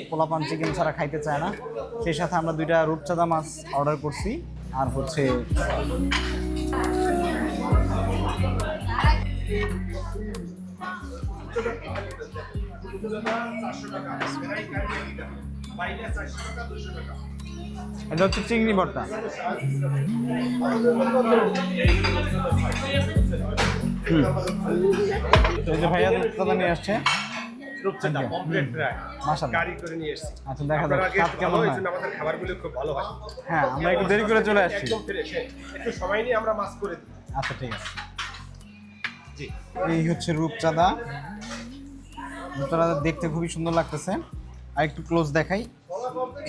পোলাপান চিকেন ছাড়া খাইতে চায় না। সেই সাথে আমরা দুইটা রূপচাঁদা মাছ অর্ডার করছি, আর হচ্ছে এটা হচ্ছে চিংড়ি ভর্তা। এই যে ভাইয়া রূপচাঁদা নিয়ে আসছে, আচ্ছা দেখা যাক স্বাদ কেমন হয়। হ্যাঁ, আমরা একটু দেরি করে চলে আসছি। আচ্ছা ঠিক আছে। এই হচ্ছে রূপচাঁদা। রূপচাঁদা দেখতে খুবই সুন্দর লাগতেছে। আর একটু ক্লোজ দেখাই,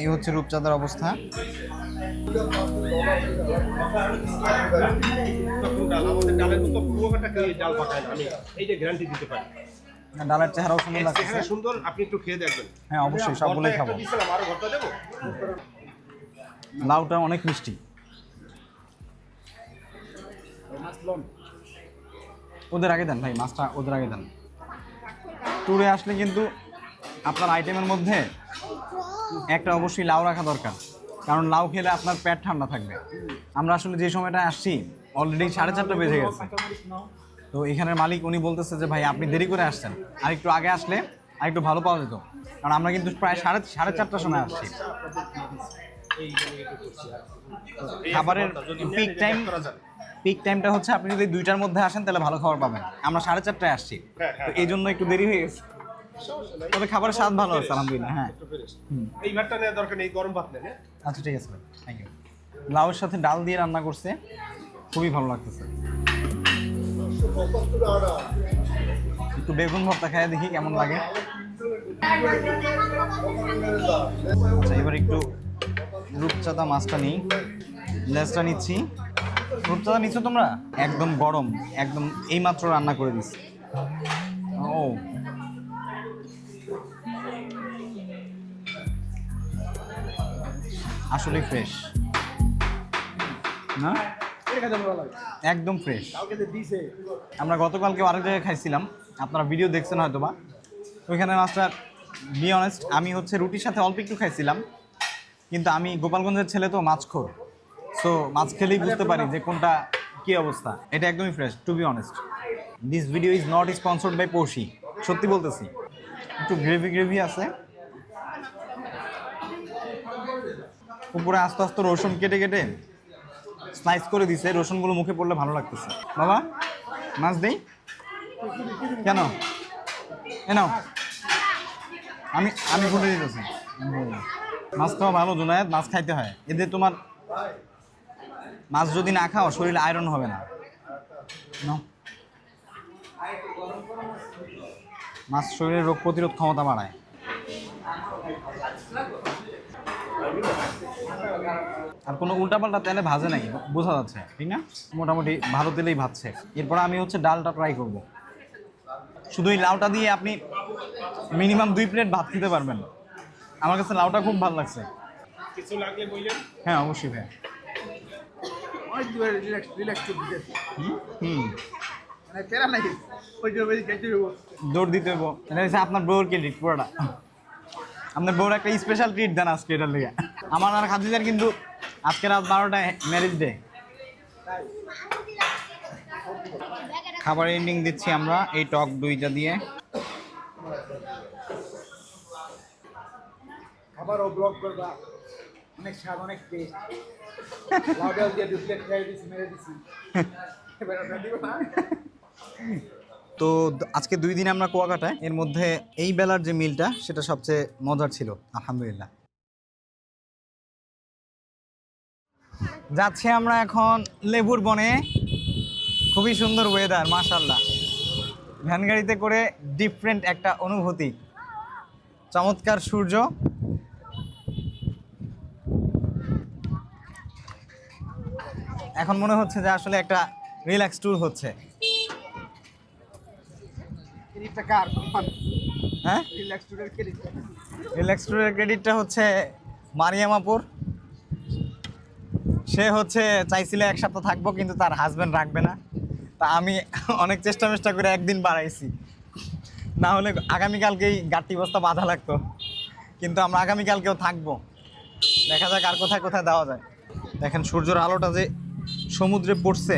এই হচ্ছে রূপচাঁদার অবস্থা। ডালের চেহারাও সুন্দর লাগছে। সুন্দর, আপনি একটু খেয়ে দেখবেন। হ্যাঁ অবশ্যই, সবগুলোই খাবো। লাউটা অনেক মিষ্টি। ওদের আগে দেন ভাই, মাছটা ওদের আগে দেন। ট্যুরে আসলে কিন্তু আপনার আইটেমের মধ্যে একটা অবশ্যই লাউ রাখা দরকার, কারণ লাউ খেলে আপনার পেট ঠান্ডা থাকবে। আমরা আসলে যে সময়টা আসছি অলরেডি 4:30 বেজে গেছে। তো এখানের মালিক উনি বলতেছে যে ভাই আপনি দেরি করে আসছেন, আর একটু আগে আসলে আর একটু ভালো পাওয়া যেত, কারণ আমরা কিন্তু প্রায় 4:30টার সময় আসছি। খাবারের পিক টাইমটা হচ্ছে আপনি যদি 2টার মধ্যে আসেন তাহলে ভালো খাবার পাবেন। আমরা 4:30টায় আসছি, তো এই জন্য একটু দেরি হয়ে গেছে। তবে খাবারের স্বাদ ভালো আছে আলহামদুলিল্লাহ। হ্যাঁ, এই ভাতটা নেওয়া দরকার নেই, গরম ভাত নেন। আচ্ছা ঠিক আছে ভাই, থ্যাংক ইউ। লাউয়ের সাথে ডাল দিয়ে রান্না করছে, খুবই ভালো লাগতেছে। একটু বেগুন ভর্তা খাই দেখি কেমন লাগে। আচ্ছা এবার একটু রূপচাঁদা মাছটা নিই, লেজটা নিচ্ছি। রূপচাঁদা নিচ্ছ তোমরা? একদম গরম, একদম এইমাত্র রান্না করে দিচ্ছি। ও আসলে ফ্রেশ না, একদম ফ্রেশ। আমরা গতকালকে আরেক জায়গায় খাইছিলাম, আপনারা ভিডিও দেখছেন হয়তো বা, ওইখানে মাছটা বি অনেস্ট আমি হচ্ছে রুটির সাথে অল্প একটু খাইছিলাম, কিন্তু আমি গোপালগঞ্জের ছেলে তো মাছখোর, সো মাছ খেলেই বুঝতে পারি যে কোনটা কি অবস্থা। এটা একদমই fresh to be honest. This video is not sponsored by Porshi, সত্যি বলতেছি। একটু গ্রেভি আছে, উপরে আস্তে আস্তে রসুন কেটে কেটে স্লাইস করে দিছে, রসুনগুলো মুখে পড়লে ভালো লাগতেছে। বাবা মাছ দেই কেন? নাও, আমি ভুলে দিতেছি। মাছ খাওয়া ভালো জুনায়েদ, মাছ খাইতে হয়। এদের তোমার মাছ যদি না খাও শরীরে আয়রন হবে না। নাও, মাছ শরীরের রোগ প্রতিরোধ ক্ষমতা বাড়ায়। আর কোনো উল্টাপাল্টা তেলে ভাজে নাই, বোঝা যাচ্ছে ঠিক না? মোটামুটি ভালো তেলেই ভাজছে। এরপর আমি হচ্ছে ডালটা ট্রাই করব। শুধু এই লাউটা দিয়ে আপনি মিনিমাম 2 প্লেট ভাত খেতে পারবেন। আমার কাছে লাউটা খুব ভালো লাগছে। কিছু লাগলে বললেন। হ্যাঁ অবশ্যই ভাই। অনেক রিল্যাক্স করে দিতে। হুম মানে প্যারা নাই, ওই যে খেতে হইব। দৌড় দিতে হইব। এটা হচ্ছে আপনার বউর ক্রেডিট পুরোটা। আপনার বউর একটা স্পেশাল ট্রিট দেন আজকে এটার লেগে। আমার আর খাদিজার কিন্তু আজকে রাত 12টায় ম্যারেজ ডে। খাবার এন্ডিং দিচ্ছি আমরা এই টক দইটা দিয়ে। খাবারও ব্লগ করবা, অনেক স্বাদ, অনেক টেস্ট। লাউডাল দিয়ে 2 প্লেট খাই দিছি, মেরে দিছি। এবার ওটা দিব না। তো আজকে 2 দিন আমরা কুয়াকাটায়, এর মধ্যে এই বেলার যে মিলটা সেটা সবচেয়ে মজার ছিল আলহামদুলিল্লাহ। যাচ্ছি আমরা এখন লেবুর বনে। খুবই সুন্দর ওয়েদার মাশাআল্লাহ। ভ্যান গাড়িতে করে ডিফারেন্ট একটা অনুভূতি, চমৎকার সূর্য। এখন মনে হচ্ছে যে আসলে একটা রিল্যাক্স ট্যুর হচ্ছে। ক্রেডিটটা কার? হ্যাঁ, রিল্যাক্স টুরের ক্রেডিট। রিল্যাক্স ট্যুরের ক্রেডিটটা হচ্ছে মারিয়াম আপুর। সে হচ্ছে চাইছিল 1 সপ্তাহ থাকবো, কিন্তু তার হাজব্যান্ড রাখবে না। তা আমি অনেক চেষ্টা করে একদিন বাড়াইছি, না হলে আগামীকালকেই গাঁটটি বস্তা বাঁধা লাগতো। কিন্তু আমরা আগামীকালকেও থাকবো, দেখা যাক আর কোথায় কোথায় দেওয়া যায়। দেখেন সূর্যের আলোটা যে সমুদ্রে পড়ছে,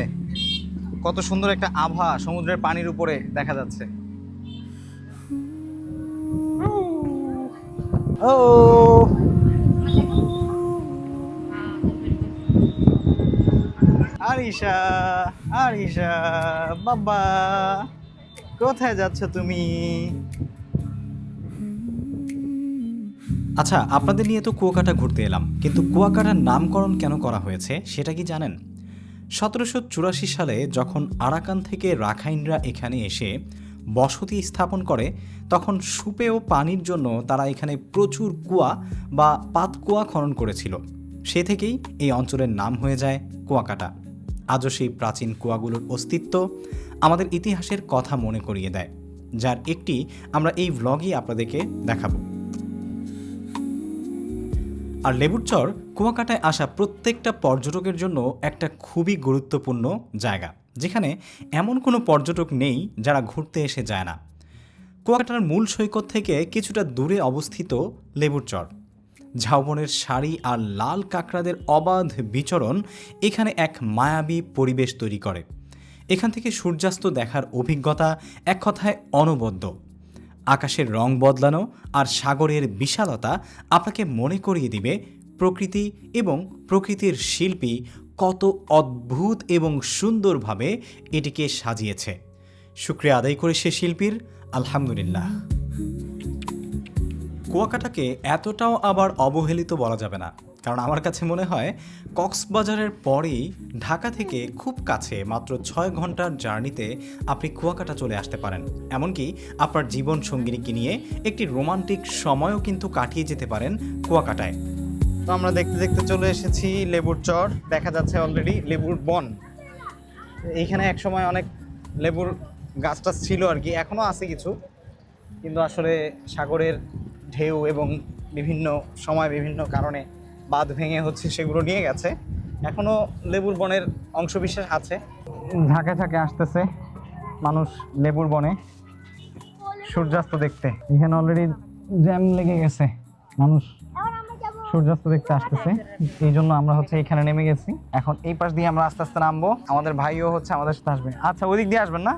কত সুন্দর একটা আভা সমুদ্রের পানির উপরে দেখা যাচ্ছে। ও আরিশা, আরিশা বাবা, কোথায় যাচ্ছ তুমি? আচ্ছা, আপনাদের নিয়ে তো কুয়াকাটা ঘুরতে এলাম, কিন্তু কুয়াকাটার নামকরণ কেন করা হয়েছে সেটা কি জানেন? 1784 সালে যখন আরাকান থেকে রাখাইনরা এখানে এসে বসতি স্থাপন করে, তখন সুপেয় পানির জন্য তারা এখানে প্রচুর কুয়া বা পাতকুয়া খনন করেছিল। সে থেকেই এই অঞ্চলের নাম হয়ে যায় কুয়াকাটা। আজও সেই প্রাচীন কুয়াগুলোর অস্তিত্ব আমাদের ইতিহাসের কথা মনে করিয়ে দেয়, যার একটি আমরা এই ভ্লগেই আপনাদেরকে দেখাবো। আর লেবুর চর কুয়াকাটায় আসা প্রত্যেকটা পর্যটকের জন্য একটা খুবই গুরুত্বপূর্ণ জায়গা, যেখানে এমন কোনো পর্যটক নেই যারা ঘুরতে এসে যায় না। কুয়াকাটার মূল সৈকত থেকে কিছুটা দূরে অবস্থিত লেবুর চর। ঝাউবনের শাড়ি আর লাল কাঁকড়াদের অবাধ বিচরণ এখানে এক মায়াবী পরিবেশ তৈরি করে। এখান থেকে সূর্যাস্ত দেখার অভিজ্ঞতা এক কথায় অনবদ্য। আকাশের রং বদলানো আর সাগরের বিশালতা আপনাকে মনে করিয়ে দিবে প্রকৃতি এবং প্রকৃতির শিল্পী কত অদ্ভুত এবং সুন্দরভাবে এটিকে সাজিয়েছে। শুকরিয়া আদায় করে সে শিল্পীর আলহামদুলিল্লাহ। কুয়াকাটাকে এতটাও আবার অবহেলিত বলা যাবে না, কারণ আমার কাছে মনে হয় কক্সবাজারের পরেই ঢাকা থেকে খুব কাছে মাত্র 6 ঘন্টার জার্নিতে আপনি কুয়াকাটা চলে আসতে পারেন। এমনকি আপনার জীবন সঙ্গিনীকে নিয়ে একটি রোমান্টিক সময়ও কিন্তু কাটিয়ে যেতে পারেন কুয়াকাটায়। তো আমরা দেখতে দেখতে চলে এসেছি লেবুর চর। দেখা যাচ্ছে অলরেডি লেবুর বন। এইখানে এক সময় অনেক লেবুর গাছ টাছ ছিল আর কি, এখনও আছে কিছু, কিন্তু আসলে সাগরের ঢেউ এবং বিভিন্ন সময় বিভিন্ন কারণে বাঁধ ভেঙে হচ্ছে সেগুলো নিয়ে গেছে। এখনও লেবুর বনের অংশবিশেষ আছে। ঝাঁকে ঝাঁকে আসতেছে মানুষ লেবুর বনে সূর্যাস্ত দেখতে। এখানে অলরেডি জ্যাম লেগে গেছে, মানুষ সূর্যাস্ত দেখতে আসতেছে, এই জন্য আমরা হচ্ছে এখানে নেমে গেছি। এখন এই পাশ দিয়ে আমরা আস্তে আস্তে নামবো। আমাদের ভাইও হচ্ছে আমাদের সাথে আসবে। আচ্ছা, ওই দিক দিয়ে আসবেন না,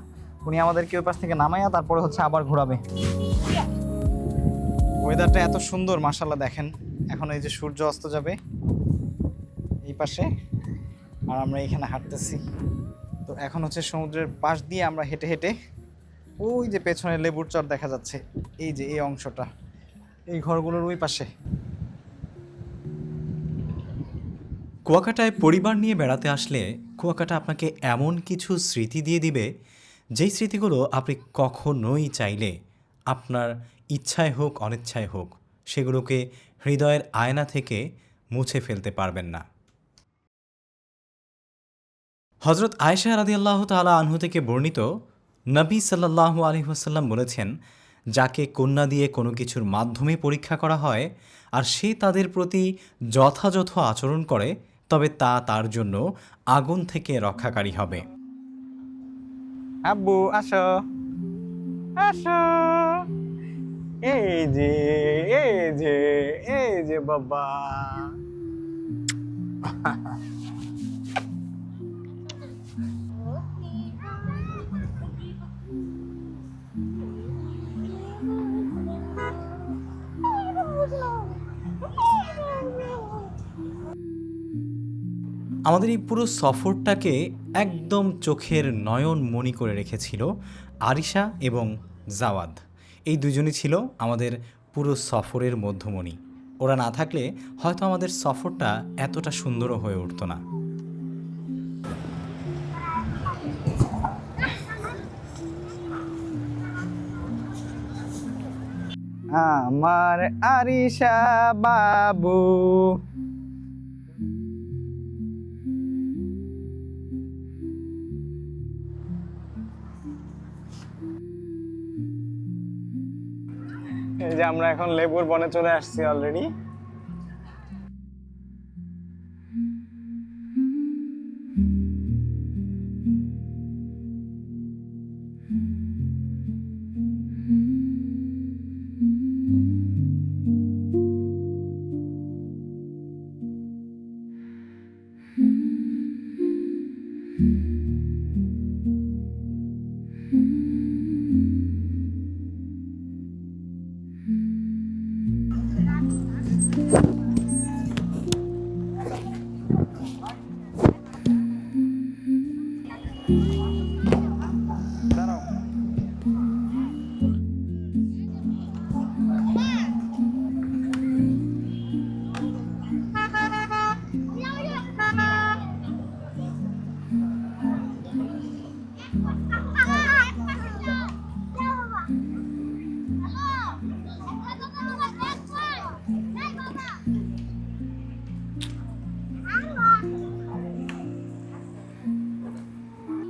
উনি আমাদেরকে ওই পাশ থেকে নামাইয়া তারপরে হচ্ছে আবার ঘোরাবে। ওয়েদারটা এত সুন্দর মাশাআল্লাহ, দেখেন এখন এই যে সূর্য অস্ত যাবে এই পাশে, আর আমরা এখানে হাঁটতেছি। তো এখন হচ্ছে সমুদ্রের পাশ দিয়ে আমরা হেঁটে হেঁটে ওই যে পেছনে লেবুর চর দেখা যাচ্ছে, এই যে এই অংশটা, এই ঘরগুলোর ওই পাশে। কুয়াকাটায় পরিবার নিয়ে বেড়াতে আসলে কুয়াকাটা আপনাকে এমন কিছু স্মৃতি দিয়ে দিবে, যেই স্মৃতিগুলো আপনি কখনোই চাইলে আপনার ইচ্ছায় হোক অনিচ্ছায় হোক সেগুলোকে হৃদয়ের আয়না থেকে মুছে ফেলতে পারবেন না। হজরত আয়েশা রাদিয়াল্লাহু তাআলা আনহু থেকে বর্ণিত, নবী সাল্লাল্লাহু আলাইহি ওয়াসাল্লাম বলেছেন, যাকে কন্যা দিয়ে কোনো কিছুর মাধ্যমে পরীক্ষা করা হয় আর সে তাদের প্রতি যথাযথ আচরণ করে, তবে তা তার জন্য আগুন থেকে রক্ষাকারী হবে। আব্বু আসো আসো, এই যে এই যে এই যে বাবা। আমাদের এই পুরো সফরটাকে একদম চোখের নয়ন মণি করে রেখেছিল আরিশা এবং জাওয়াদ। এই দুজনই ছিল আমাদের পুরো সফরের মধ্যমণি। ওরা না থাকলে হয়তো আমাদের সফরটা এতটা সুন্দরও হয়ে উঠতো না। আমার আরিশা বাবু, এই যে আমরা এখন লেবুর বনে চলে আসছি অলরেডি।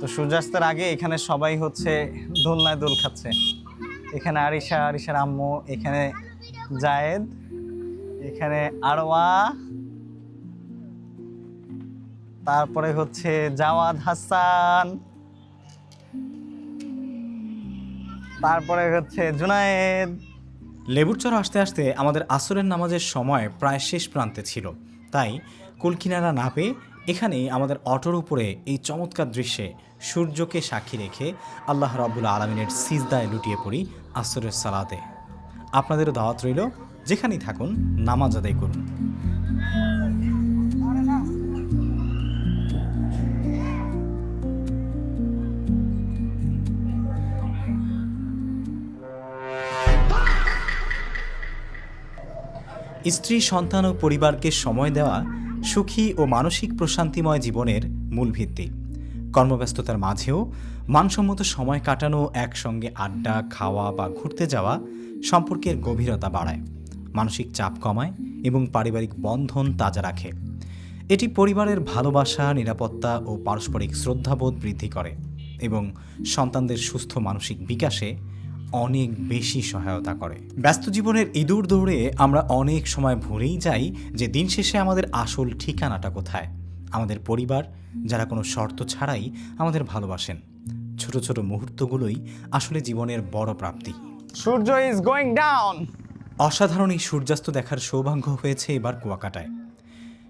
তো সূর্যাস্তের আগে এখানে সবাই হচ্ছে দোলনায় দোল খাচ্ছে। এখানে আরিশা, আরিশার আম্মু, এখানে জায়েদ, এখানে আরওয়া, তারপরে হচ্ছে জাওয়াদ হাসান, তারপরে হচ্ছে জুনায়েদ। লেবুরচর আসতে আসতে আমাদের আসরের নামাজের সময় প্রায় শেষ প্রান্তে ছিল, তাই কুলকিনারা না পেয়ে এখানেই আমাদের অটোর উপরে এই চমৎকার দৃশ্যে সূর্যকে সাক্ষী রেখে আল্লাহ রাব্বুল আলামিনের সিজদায় লুটিয়ে পড়ি আসরের সালাতে। আপনাদেরও দাওয়াত রইল, যেখানেই থাকুন নামাজ আদায় করুন। স্ত্রী, সন্তান ও পরিবারকে সময় দেওয়া সুখী ও মানসিক প্রশান্তিময় জীবনের মূল ভিত্তি। কর্মব্যস্ততার মাঝেও মানসম্মত সময় কাটানো, একসঙ্গে আড্ডা, খাওয়া বা ঘুরতে যাওয়া সম্পর্কের গভীরতা বাড়ায়, মানসিক চাপ কমায় এবং পারিবারিক বন্ধন তাজা রাখে। এটি পরিবারের ভালোবাসা, নিরাপত্তা ও পারস্পরিক শ্রদ্ধাবোধ বৃদ্ধি করে এবং সন্তানদের সুস্থ মানসিক বিকাশে অনেক বেশি সহায়তা করে। ব্যস্ত জীবনের ইঁদুর দৌড়ে আমরা অনেক সময় ভুলেই যাই যে দিন শেষে আমাদের আসল ঠিকানাটা কোথায়। আমাদের পরিবার, যারা কোনো শর্ত ছাড়াই আমাদের ভালোবাসেন। ছোট ছোট মুহূর্তগুলোই আসলে জীবনের বড় প্রাপ্তি। সূর্য ইজ গোয়িং ডাউন। অসাধারণ এই সূর্যাস্ত দেখার সৌভাগ্য হয়েছে এবার কুয়াকাটায়।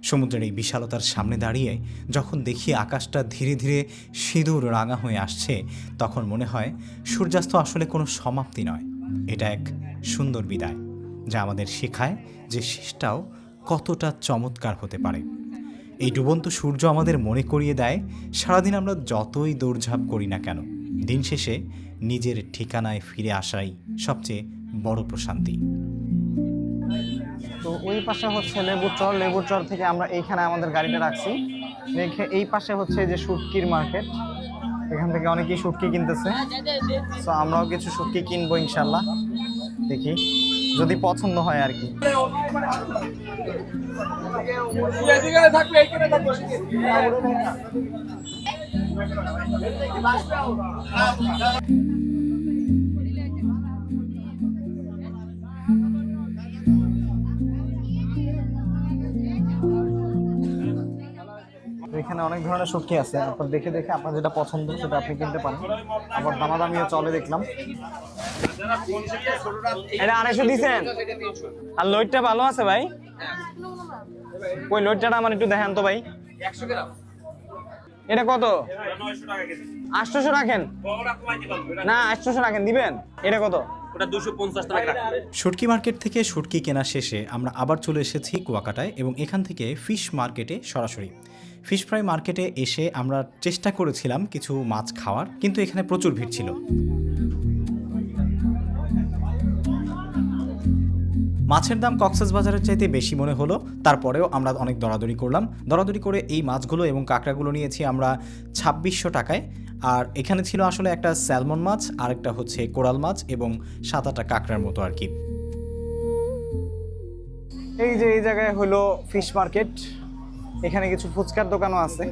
সমুদ্রের এই বিশালতার সামনে দাঁড়িয়ে যখন দেখি আকাশটা ধীরে ধীরে সিঁদুর রাঙা হয়ে আসছে, তখন মনে হয় সূর্যাস্ত আসলে কোনো সমাপ্তি নয়, এটা এক সুন্দর বিদায়, যা আমাদের শেখায় যে শেষটাও কতটা চমৎকার হতে পারে। এই ডুবন্ত সূর্য আমাদের মনে করিয়ে দেয়, সারাদিন আমরা যতই দৌড়ঝাঁপ করি না কেন, দিন শেষে নিজের ঠিকানায় ফিরে আসাই সবচেয়ে বড় প্রশান্তি। তো ওই পাশে হচ্ছে লেবুচর, লেবুচর থেকে আমরা এইখানে আমাদের গাড়িটা রাখছি রেখে এই পাশে হচ্ছে যে শুটকির মার্কেট, এখান থেকে অনেকেই শুটকি কিনতেছে। তো আমরাও কিছু শুটকি কিনবো ইনশাল্লাহ, দেখি যদি পছন্দ হয় আর কি। এখানে অনেক ধরনের শুটকি আছে, আপনার দেখে দেখে আপনার যেটা পছন্দ সেটা আপনি কিনতে পারেন। আবার দামাদামিও চলে দেখলাম। এটা 250 দিছেন? আর লইটটা ভালো আছে ভাই? ওই লইটটা আমার একটু দেখান তো ভাই। 100 গ্রাম এটা কত? 900 টাকা কেজি। 800 রাখেন না, 800 রাখেন, দিবেন? এটা কত? ওটা 250 টাকা। শুটকি মার্কেট থেকে শুটকি কেনা শেষে আমরা আবার চলে এসেছি কুয়াকাটায় এবং এখান থেকে ফিশ মার্কেটে সরাসরি। ফিশ ফ্রাই মার্কেটে এসে আমরা চেষ্টা করেছিলাম কিছু মাছ খাওয়ার, কিন্তু এখানে প্রচুর ভিড় ছিল। মাছের দাম কক্সবাজারের চাইতে বেশি মনে হলো, তারপরেও আমরা অনেক দরাদরি করলাম। দরাদরি করে এই মাছগুলো এবং কাঁকড়াগুলো নিয়েছি আমরা 2600 টাকায়। আর এখানে ছিল আসলে একটা স্যালমন মাছ, আর একটা হচ্ছে কোরাল মাছ এবং 7-8টা কাঁকড়ার মতো আর কি। এই যে এই জায়গায় হলো ফিশ মার্কেট, এখানে কিছু ফুচকার দোকানও আছে।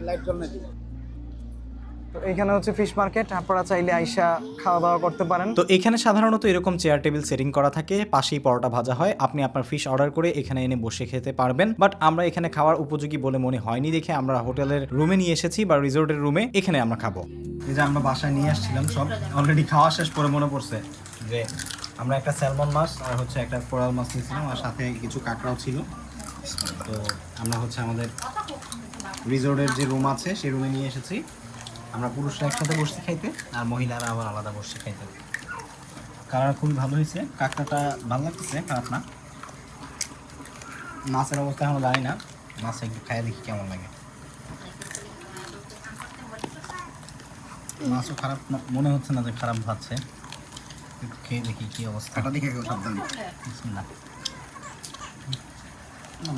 তো এখানে হচ্ছে ফিশ মার্কেট, আপনারা চাইলে আইসা খাওয়া দাওয়া করতে পারেন। তো এখানে সাধারণত এরকম চেয়ার টেবিল সেটিং করা থাকে, পাশেই পরোটা ভাজা হয়, আপনি আপনার ফিশ অর্ডার করে এখানে এনে বসে খেতে পারবেন। বাট আমরা এখানে খাওয়ার উপযোগী বলে মনে হয়নি দেখে আমরা হোটেলের রুমে নিয়ে এসেছি, বা রিসোর্টের রুমে, এখানে আমরা খাবো। এই যে আমরা বাসায় নিয়ে আসছিলাম সব, অলরেডি খাওয়া শেষ করে মনে পড়ছে যে আমরা একটা স্যালমন মাছ আর হচ্ছে একটা কোরাল মাছ নিয়েছিলাম, আর সাথে কিছু কাঁকড়াও ছিল। তো আমরা হচ্ছে আমাদের রিসোর্টের যে রুম আছে সেই রুমে নিয়ে এসেছি। আমরা পুরুষরা একসাথে বসে খাইতে আর মহিলারা আবার আলাদা বসে খাইতে। কালার খুবই ভালো হয়েছে, কাঁকড়াটা ভালো লাগতেছে, খারাপ না। মাছের অবস্থা এখনো জানি না, মাছ একটু খাইয়ে দেখি কেমন লাগে। মাছও খারাপ মনে হচ্ছে না যে খারাপ ভাবছে, একটু খেয়ে দেখি কি অবস্থা। কাটা দেখে কেউ সাবধান না,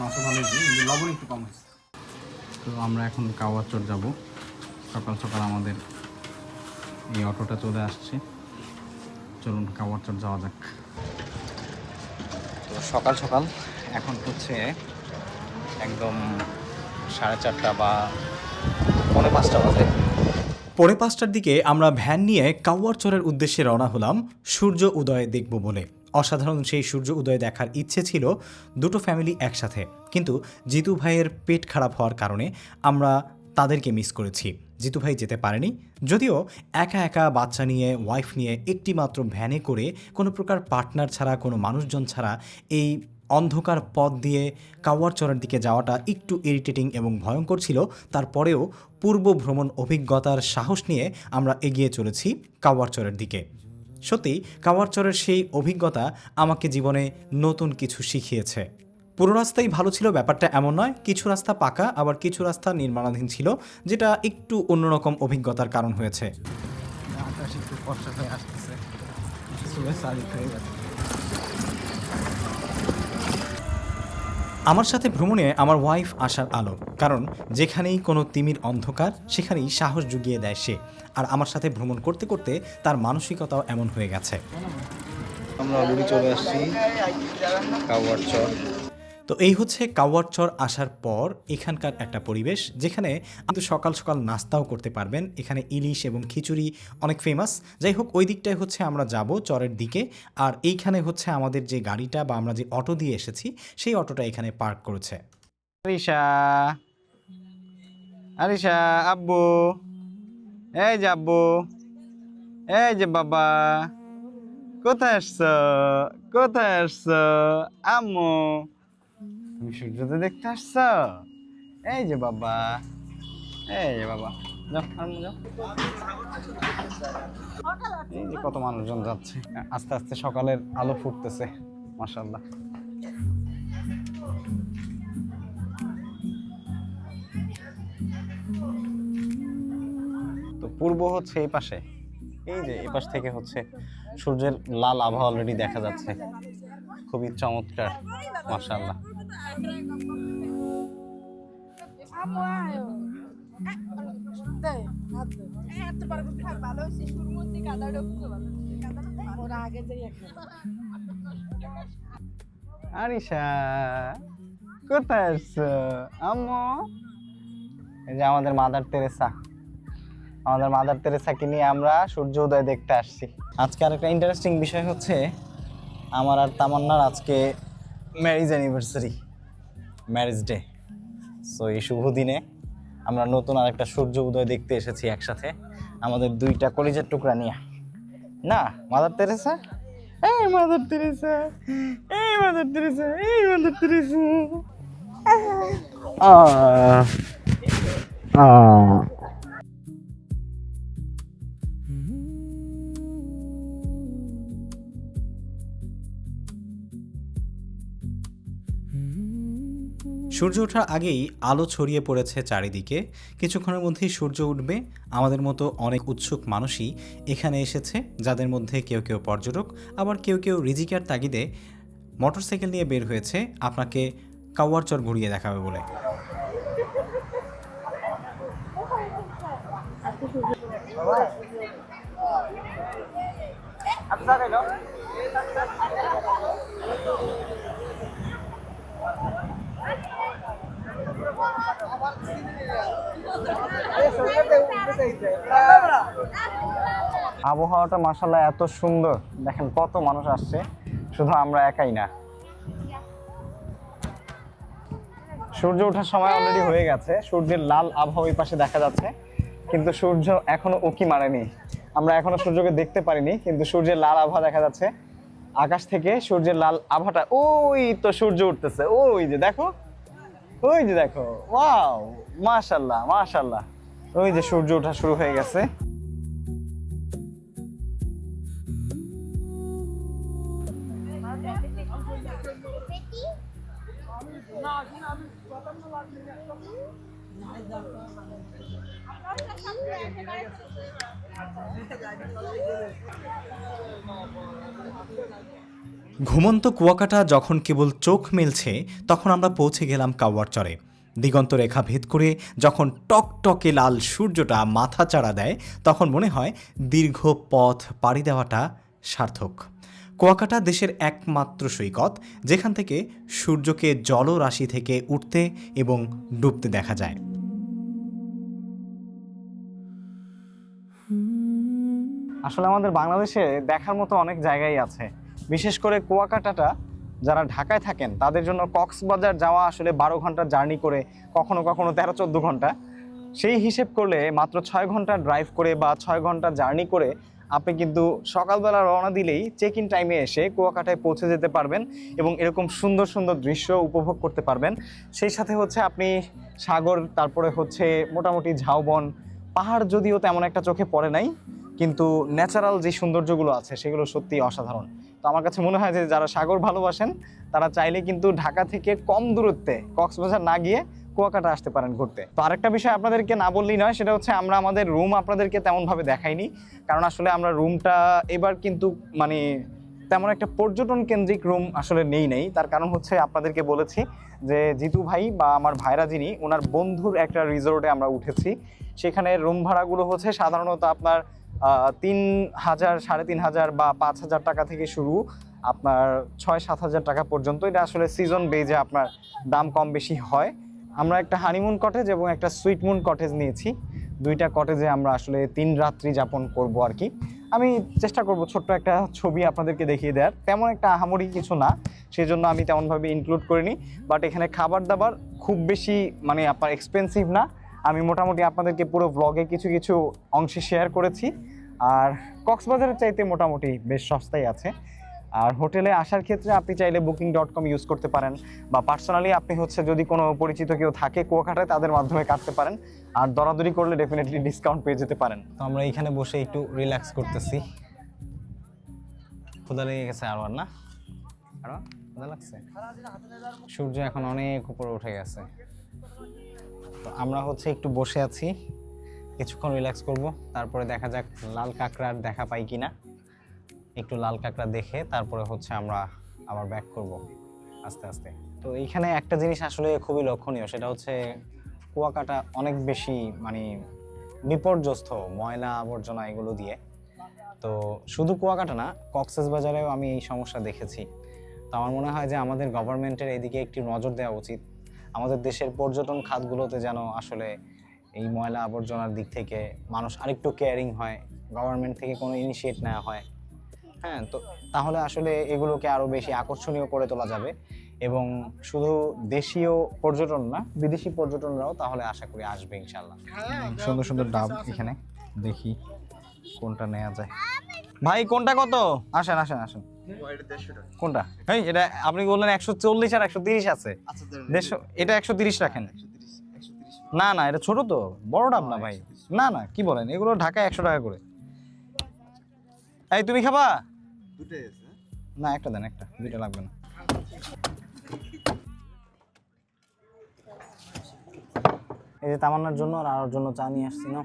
মাছও ভালো হয়েছে কিন্তু লবণ একটু কম হয়েছে। তো আমরা এখন কাওয়াচর যাব। সকাল সকাল আমাদের এই অটোটা চলে আসছে, চলুন কাওয়াচর যাওয়া যাক। তো সকাল সকাল এখন হচ্ছে একদম 4:30 বা 4:45 বাজে। 4:45টার দিকে আমরা ভ্যান নিয়ে কাওয়ারচরের উদ্দেশ্যে রওনা হলাম সূর্য উদয় দেখব বলে। অসাধারণ সেই সূর্য উদয় দেখার ইচ্ছে ছিল দুটো ফ্যামিলি একসাথে, কিন্তু জিতু ভাইয়ের পেট খারাপ হওয়ার কারণে আমরা তাদেরকে মিস করেছি। জিতু ভাই যেতে পারেনি, যদিও একা একা বাচ্চা নিয়ে, ওয়াইফ নিয়ে একটি মাত্র ভ্যানে করে কোনো প্রকার পার্টনার ছাড়া, কোনো মানুষজন ছাড়া এই অন্ধকার পথ দিয়ে কাওয়ার চরের দিকে যাওয়াটা একটু ইরিটেটিং এবং ভয়ঙ্কর ছিল। তারপরেও পূর্ব ভ্রমণ অভিজ্ঞতার সাহস নিয়ে আমরা এগিয়ে চলেছি কাওয়ার চরের দিকে। সত্যি কাওয়ার চরের সেই অভিজ্ঞতা আমাকে জীবনে নতুন কিছু শিখিয়েছে। পুরো রাস্তাই ভালো ছিল ব্যাপারটা এমন নয়, কিছু রাস্তা পাকা, আবার কিছু রাস্তা নির্মাণাধীন ছিল, যেটা একটু অন্যরকম অভিজ্ঞতার কারণ হয়েছে। আকাশ একটু ফর্সা হয়ে আসতেছে, চুলে সালিক হয়ে গেছে। আমার সাথে ভ্রমণে আমার ওয়াইফ আসার আলো, কারণ যেখানেই কোনো তিমির অন্ধকার সেখানেই সাহস জুগিয়ে দেয় সে। আর আমার সাথে ভ্রমণ করতে করতে তার মানসিকতাও এমন হয়ে গেছে। আমরা অলরেডি চলে আসছি কাওয়ার চর। তো এই হচ্ছে কাওয়ার চর আসার পর এখানকার একটা পরিবেশ, যেখানে কিন্তু সকাল সকাল নাস্তাও করতে পারবেন। এখানে ইলিশ এবং খিচুড়ি অনেক ফেমাস। যাই হোক, ওই দিকটায় হচ্ছে আমরা যাব চরের দিকে। আর এইখানে হচ্ছে আমাদের যে গাড়িটা বা আমরা যে অটো দিয়ে এসেছি সেই অটোটা এখানে পার্ক করেছে। আরিশা, আরিশা, আব্বু, এই যে আব্বু, এই যে বাবা, কোথায় আসছো, কোথায় আসছো? আম্মু, তুমি সূর্যোদয় দেখতে আসছো? এই যে বাবা, এই যে বাবা, যাও আম্মু যাও। এই যে কত মানুষজন যাচ্ছে, আস্তে আস্তে সকালের আলো ফুটতেছে, মাশাআল্লাহ। তো পূর্ব হচ্ছে এই পাশে, এই যে এই পাশ থেকে হচ্ছে সূর্যের লাল আভা অলরেডি দেখা যাচ্ছে, খুবই চমৎকার, মাশাআল্লাহ। আরিশা, কোথায় আসছো? আম্মু, এই যে আমাদের মাদার তেরেসা, আমাদের মাদার তেরেসাকে নিয়ে আমরা সূর্য উদয় দেখতে আসছি। আজকে আরেকটা ইন্টারেস্টিং বিষয় হচ্ছে, আমার আর তামান্নার আজকে marriage anniversary, marriage day. So এই শুভ দিনে আমরা নতুন আরেকটা সূর্য উদয় দেখতে এসেছি একসাথে, আমাদের দুইটা কলিজার টুকরা নিয়ে। না মাদার তেরেসা, এই মাদার তেরেসা, এই মাদার তেরেসা, এই মাদার তেরেসা। সূর্য ওঠার আগেই আলো ছড়িয়ে পড়েছে চারিদিকে। কিছুক্ষণের মধ্যেই সূর্য উঠবে। আমাদের মতো অনেক উৎসুক মানুষই এখানে এসেছে, যাদের মধ্যে কেউ কেউ পর্যটক, আবার কেউ কেউ রিজিকার তাগিদে মোটরসাইকেল নিয়ে বের হয়েছে আপনাকে কাওয়ার চর ঘুরিয়ে দেখাবে বলে। আবহাওয়াটা মাশাআল্লাহ এত সুন্দর, দেখেন কত মানুষ আসছে, শুধু আমরা একাই না। সূর্য ওঠার সময় অলরেডি হয়ে গেছে, সূর্যের লাল আভা ওই পাশে দেখা যাচ্ছে, কিন্তু সূর্য এখনো উকি মারেনি, আমরা এখনো সূর্যকে দেখতে পারিনি, কিন্তু সূর্যের লাল আভা দেখা যাচ্ছে আকাশ থেকে। সূর্যের লাল আভাটা, ওই তো সূর্য উঠতেছে, ওই যে দেখো, ওই যে দেখো, ওয়াও, মাশাআল্লাহ মাশাআল্লাহ, ওই যে সূর্য ওঠা শুরু হয়ে গেছে। ঘুমন্ত কুয়াকাটা যখন কেবল চোখ মেলছে, তখন আমরা পৌঁছে গেলাম কাওয়ার চরে। দিগন্ত রেখা ভেদ করে যখন টকটকে লাল সূর্যটা মাথা চাড়া দেয়, তখন মনে হয় দীর্ঘ পথ পাড়ি দেওয়াটা সার্থক। কুয়াকাটা দেশের একমাত্র সৈকত যেখান থেকে সূর্যকে জলরাশি থেকে উঠতে এবং ডুবতে দেখা যায়। আসলে আমাদের বাংলাদেশে দেখার মতো অনেক জায়গাই আছে, বিশেষ করে কুয়াকাটাটা যারা ঢাকায় থাকেন তাদের জন্য কক্সবাজার যাওয়া আসলে 12 ঘন্টার জার্নি করে, কখনো কখনো 13-14 ঘন্টা। সেই হিসেব করলে মাত্র 6 ঘন্টা ড্রাইভ করে বা 6 ঘন্টা জার্নি করে আপনি কিন্তু সকালবেলা রওনা দিলেই চেক ইন টাইমে এসে কুয়াকাটায় পৌঁছে যেতে পারবেন এবং এরকম সুন্দর সুন্দর দৃশ্য উপভোগ করতে পারবেন। সেই সাথে হচ্ছে আপনি সাগর, তারপরে হচ্ছে মোটামুটি ঝাউবন, পাহাড় যদিও তেমন একটা চোখে পড়ে নাই, কিন্তু ন্যাচারাল যে সৌন্দর্যগুলো আছে সেগুলো সত্যি অসাধারণ। তো আমার কাছে মনে হয় যে যারা সাগর ভালোবাসেন তারা চাইলে কিন্তু ঢাকা থেকে কম দূরত্বে কক্সবাজার না গিয়ে কুয়াকাটা আসতে পারেন ঘুরতে। তো আরেকটা বিষয় আপনাদেরকে না বললেই নয়, সেটা হচ্ছে আমরা আমাদের রুম আপনাদেরকে তেমনভাবে দেখাইনি, কারণ আসলে আমরা রুমটা এবার কিন্তু মানে তেমন একটা পর্যটন কেন্দ্রিক রুম আসলে নেই। তার কারণ হচ্ছে আপনাদেরকে বলেছি যে জিতু ভাই বা আমার ভাইরা যিনি, ওনার বন্ধুর একটা রিসোর্টে আমরা উঠেছি। সেখানে রুম ভাড়াগুলো হচ্ছে সাধারণত আপনার 3,000, 3,500 বা 5,000 টাকা থেকে শুরু আপনার 6-7 হাজার টাকা পর্যন্ত। এটা আসলে সিজন বেজে আপনার দাম কম বেশি হয়। আমরা একটা হানিমুন কটেজ এবং একটা সুইটমুন কটেজ নিয়েছি। দুইটা কটেজে আমরা আসলে 3 রাত্রি যাপন করব আর কি। আমি চেষ্টা করব ছোট্ট একটা ছবি আপনাদেরকে দেখিয়ে দেওয়ার। তেমন একটা আহামরি কিছু না, সেই জন্য আমি তেমনভাবে ইনক্লুড করিনি। বাট এখানে খাবার দাবার খুব বেশি মানে আপনার এক্সপেন্সিভ না। আমি মোটামুটি আপনাদেরকে পুরো ব্লগে কিছু কিছু অংশে শেয়ার করেছি। আর কক্সবাজারের চাইতে মোটামুটি বেশ সস্তাই আছে। আর হোটেলে আসার ক্ষেত্রে আপনি চাইলে booking.com ইউজ করতে পারেন, বা পার্সোনালি আপনি হচ্ছে যদি কোনো পরিচিত কেউ থাকে কুয়াকাটায় তাদের মাধ্যমে কাটতে পারেন। আর দরাদরি করলে ডেফিনেটলি ডিসকাউন্ট পেয়ে যেতে পারেন। তো আমরা এইখানে বসে একটু রিল্যাক্স করতেছি। ক্ষুধা লেগে গেছে আরো, আর না আরো ক্ষুধা লাগছে। সূর্য এখন অনেক উপরে উঠে গেছে। তো আমরা হচ্ছে একটু বসে আছি, কিছুক্ষণ রিল্যাক্স করব, তারপরে দেখা যাক লাল কাঁকড়ার দেখা পাই কিনা। একটু লাল কাঁকড়া দেখে তারপরে হচ্ছে আমরা আবার ব্যাক করব আস্তে আস্তে। তো এইখানে একটা জিনিস আসলে খুবই লক্ষণীয়, সেটা হচ্ছে কুয়াকাটা অনেক বেশি মানে বিপর্যস্ত ময়লা আবর্জনা এগুলো দিয়ে। তো শুধু কুয়াকাটা না, কক্সবাজারেও আমি এই সমস্যা দেখেছি। তো আমার মনে হয় যে আমাদের গভর্নমেন্টের এদিকে একটি নজর দেওয়া উচিত। আমাদের দেশের পর্যটন খাতগুলোতে যেন আসলে এই ময়লা আবর্জনার দিক থেকে মানুষ আরেকটু কেয়ারিং হয়, গভর্নমেন্ট থেকে কোনো ইনিশিয়েট নেওয়া হয়। হ্যাঁ, তো তাহলে আসলে এগুলোকে আরও বেশি আকর্ষণীয় করে তোলা যাবে, এবং শুধু দেশীয় পর্যটন না, বিদেশি পর্যটনরাও তাহলে আশা করি আসবে ইনশাল্লাহ। সুন্দর সুন্দর ডাব এখানে, দেখি কোনটা নেওয়া যায়। ভাই কোনটা কত? আসেন আসেন আসেন। কোনটা? এই এটা আপনি বললেন 140 আর 130 আছে। 150, এটা 130 রাখেন। না না, এটা ছোট তো, বড় ডাব না ভাই। না না, কি বলেন, এগুলো ঢাকায় 100 টাকা করে। এই তুমি খাবা? দুটোই আছে না, একটা দেন, একটা, দুইটা লাগবে না। এই যে তামান্নার জন্য আর আরোর জন্য চা নিয়ে আসছি না।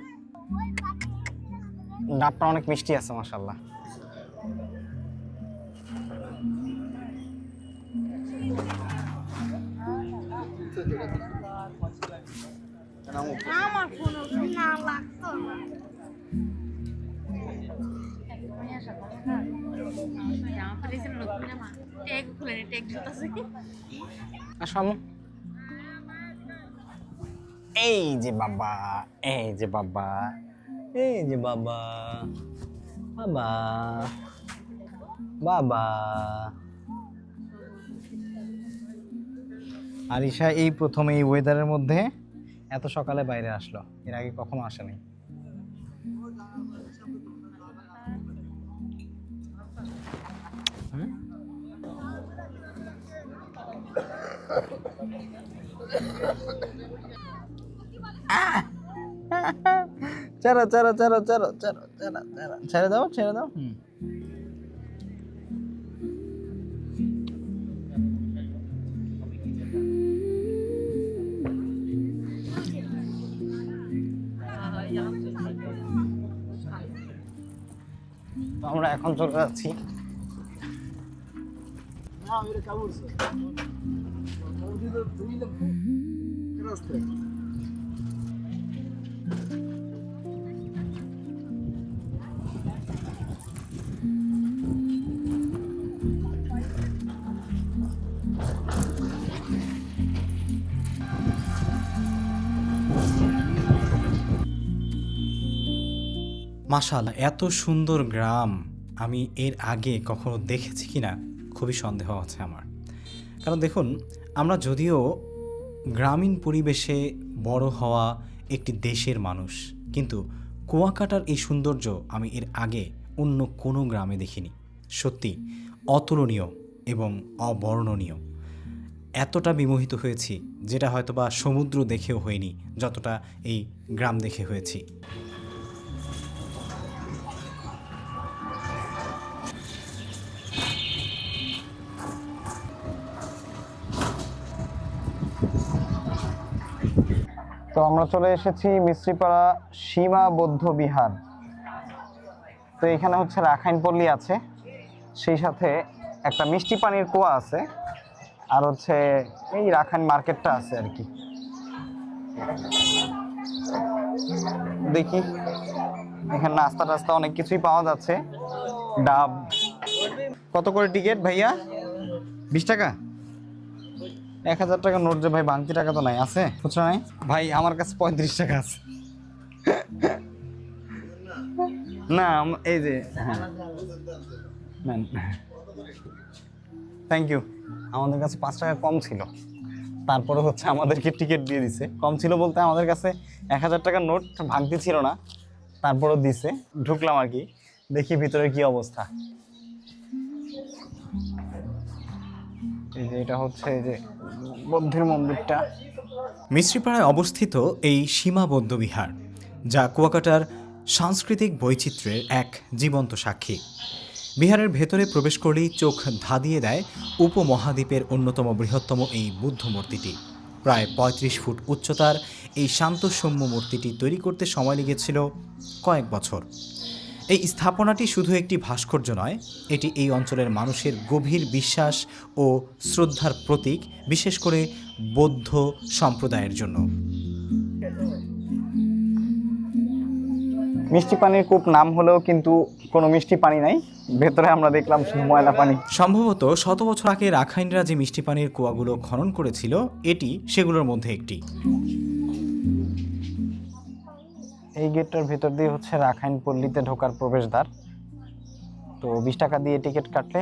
ডাবটা অনেক মিষ্টি আছে মাশাআল্লাহ। আমার কোনো না লাগতো না। আসলে এই যে বাবা, এই যে বাবা, এই যে বাবা, বাবা বাবা। আরিশা এই প্রথম এই ওয়েদারের মধ্যে এত সকালে বাইরে আসলো, এর আগে কখনো আসেনি। চারা চারা চারা চারা চারা চারা চারা, ছেড়ে দাও ছেড়ে দাও। তো আমরা এখন চলে যাচ্ছি। মাশাআল্লাহ, এত সুন্দর গ্রাম আমি এর আগে কখনো দেখেছি কিনা খুবই সন্দেহ আছে আমার। কারণ দেখুন, আমরা যদিও গ্রামীণ পরিবেশে বড় হওয়া একটি দেশের মানুষ, কিন্তু কুয়াকাটার এই সৌন্দর্য আমি এর আগে অন্য কোনো গ্রামে দেখিনি। সত্যি অতুলনীয় এবং অবর্ণনীয়। এতটা বিমোহিত হয়েছি যেটা হয়তোবা সমুদ্র দেখেও হয়নি, যতটা এই গ্রাম দেখে হয়েছি। তো আমরা চলে এসেছি মিস্ত্রিপাড়া সীমা বৌদ্ধ বিহার। তো এখানে হচ্ছে রাখাইন পল্লী আছে, সেই সাথে একটা মিষ্টি পানির কুয়া আছে, আর হচ্ছে এই রাখাইন মার্কেটটা আছে আর কি। দেখি এখানে নাস্তা টাস্তা অনেক কিছুই পাওয়া যাচ্ছে। ডাব কত করে টিকিট ভাইয়া? 20 টাকা? 1000 টাকা নোট যে ভাই, ভাঙতি টাকা তো নাই, আছে খুচরা নাই ভাই? আমার কাছে 35 টাকা আছে। না এই যে, হ্যাঁ থ্যাংক ইউ। আমাদের কাছে 5 টাকা কম ছিল, তারপরে হচ্ছে আমাদেরকে টিকিট দিয়ে দিছে। কম ছিল বলতে আমাদের কাছে 1000 টাকার নোট ভাঙতি ছিল না, তারপরেও দিছে। ঢুকলাম আর কি, দেখি ভিতরে কি অবস্থা। এই যে এটা হচ্ছে এই যে বৌদ্ধের মন্দিরটা। মিস্ত্রিপাড়ায় অবস্থিত এই সীমা বৌদ্ধ বিহার, যা কুয়াকাটার সাংস্কৃতিক বৈচিত্র্যের এক জীবন্ত সাক্ষী। বিহারের ভেতরে প্রবেশ করলেই চোখ ধাঁধিয়ে দেয় উপমহাদ্বীপের অন্যতম বৃহত্তম এই বুদ্ধ মূর্তিটি। প্রায় 35 ফুট উচ্চতার এই শান্তসৌম্য মূর্তিটি তৈরি করতে সময় লেগেছিল কয়েক বছর। এই স্থাপনাটি শুধু একটি ভাস্কর্য নয়, এটি এই অঞ্চলের মানুষের গভীর বিশ্বাস ও শ্রদ্ধার প্রতীক, বিশেষ করে বৌদ্ধ সম্প্রদায়ের জন্য। মিষ্টি পানির কূপ নাম হলেও কিন্তু কোনো মিষ্টি পানি নাই, ভেতরে আমরা দেখলাম শুধু ময়লা পানি। সম্ভবত 100 বছর আগে রাখাইনরা যে মিষ্টি পানির কুয়াগুলো খনন করেছিল, এটি সেগুলোর মধ্যে একটি। এই গেটটার ভেতর দিয়ে হচ্ছে রাখাইন পল্লীতে ঢোকার প্রবেশদ্বার। তো 20 টাকা দিয়ে টিকিট কাটলে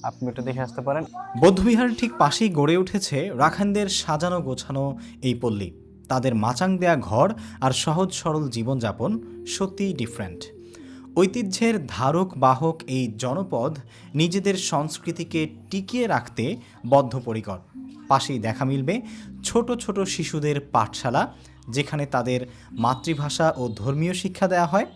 আপনি এটা দেখে আসতে পারেন। বৌদ্ধবিহারের ঠিক পাশেই গড়ে উঠেছে রাখাইনদের সাজানো গোছানো এই পল্লী। তাদের মাচাং দেয়া ঘর আর সহজ সরল জীবনযাপন সত্যিই ডিফারেন্ট। ঐতিহ্যের ধারক বাহক এই জনপদ নিজেদের সংস্কৃতিকে টিকিয়ে রাখতে বদ্ধপরিকর। পাশেই দেখা মিলবে ছোট ছোট শিশুদের পাঠশালা, যেখানে তাদের মাতৃভাষা ও ধর্মীয় শিক্ষা দেওয়া হয়।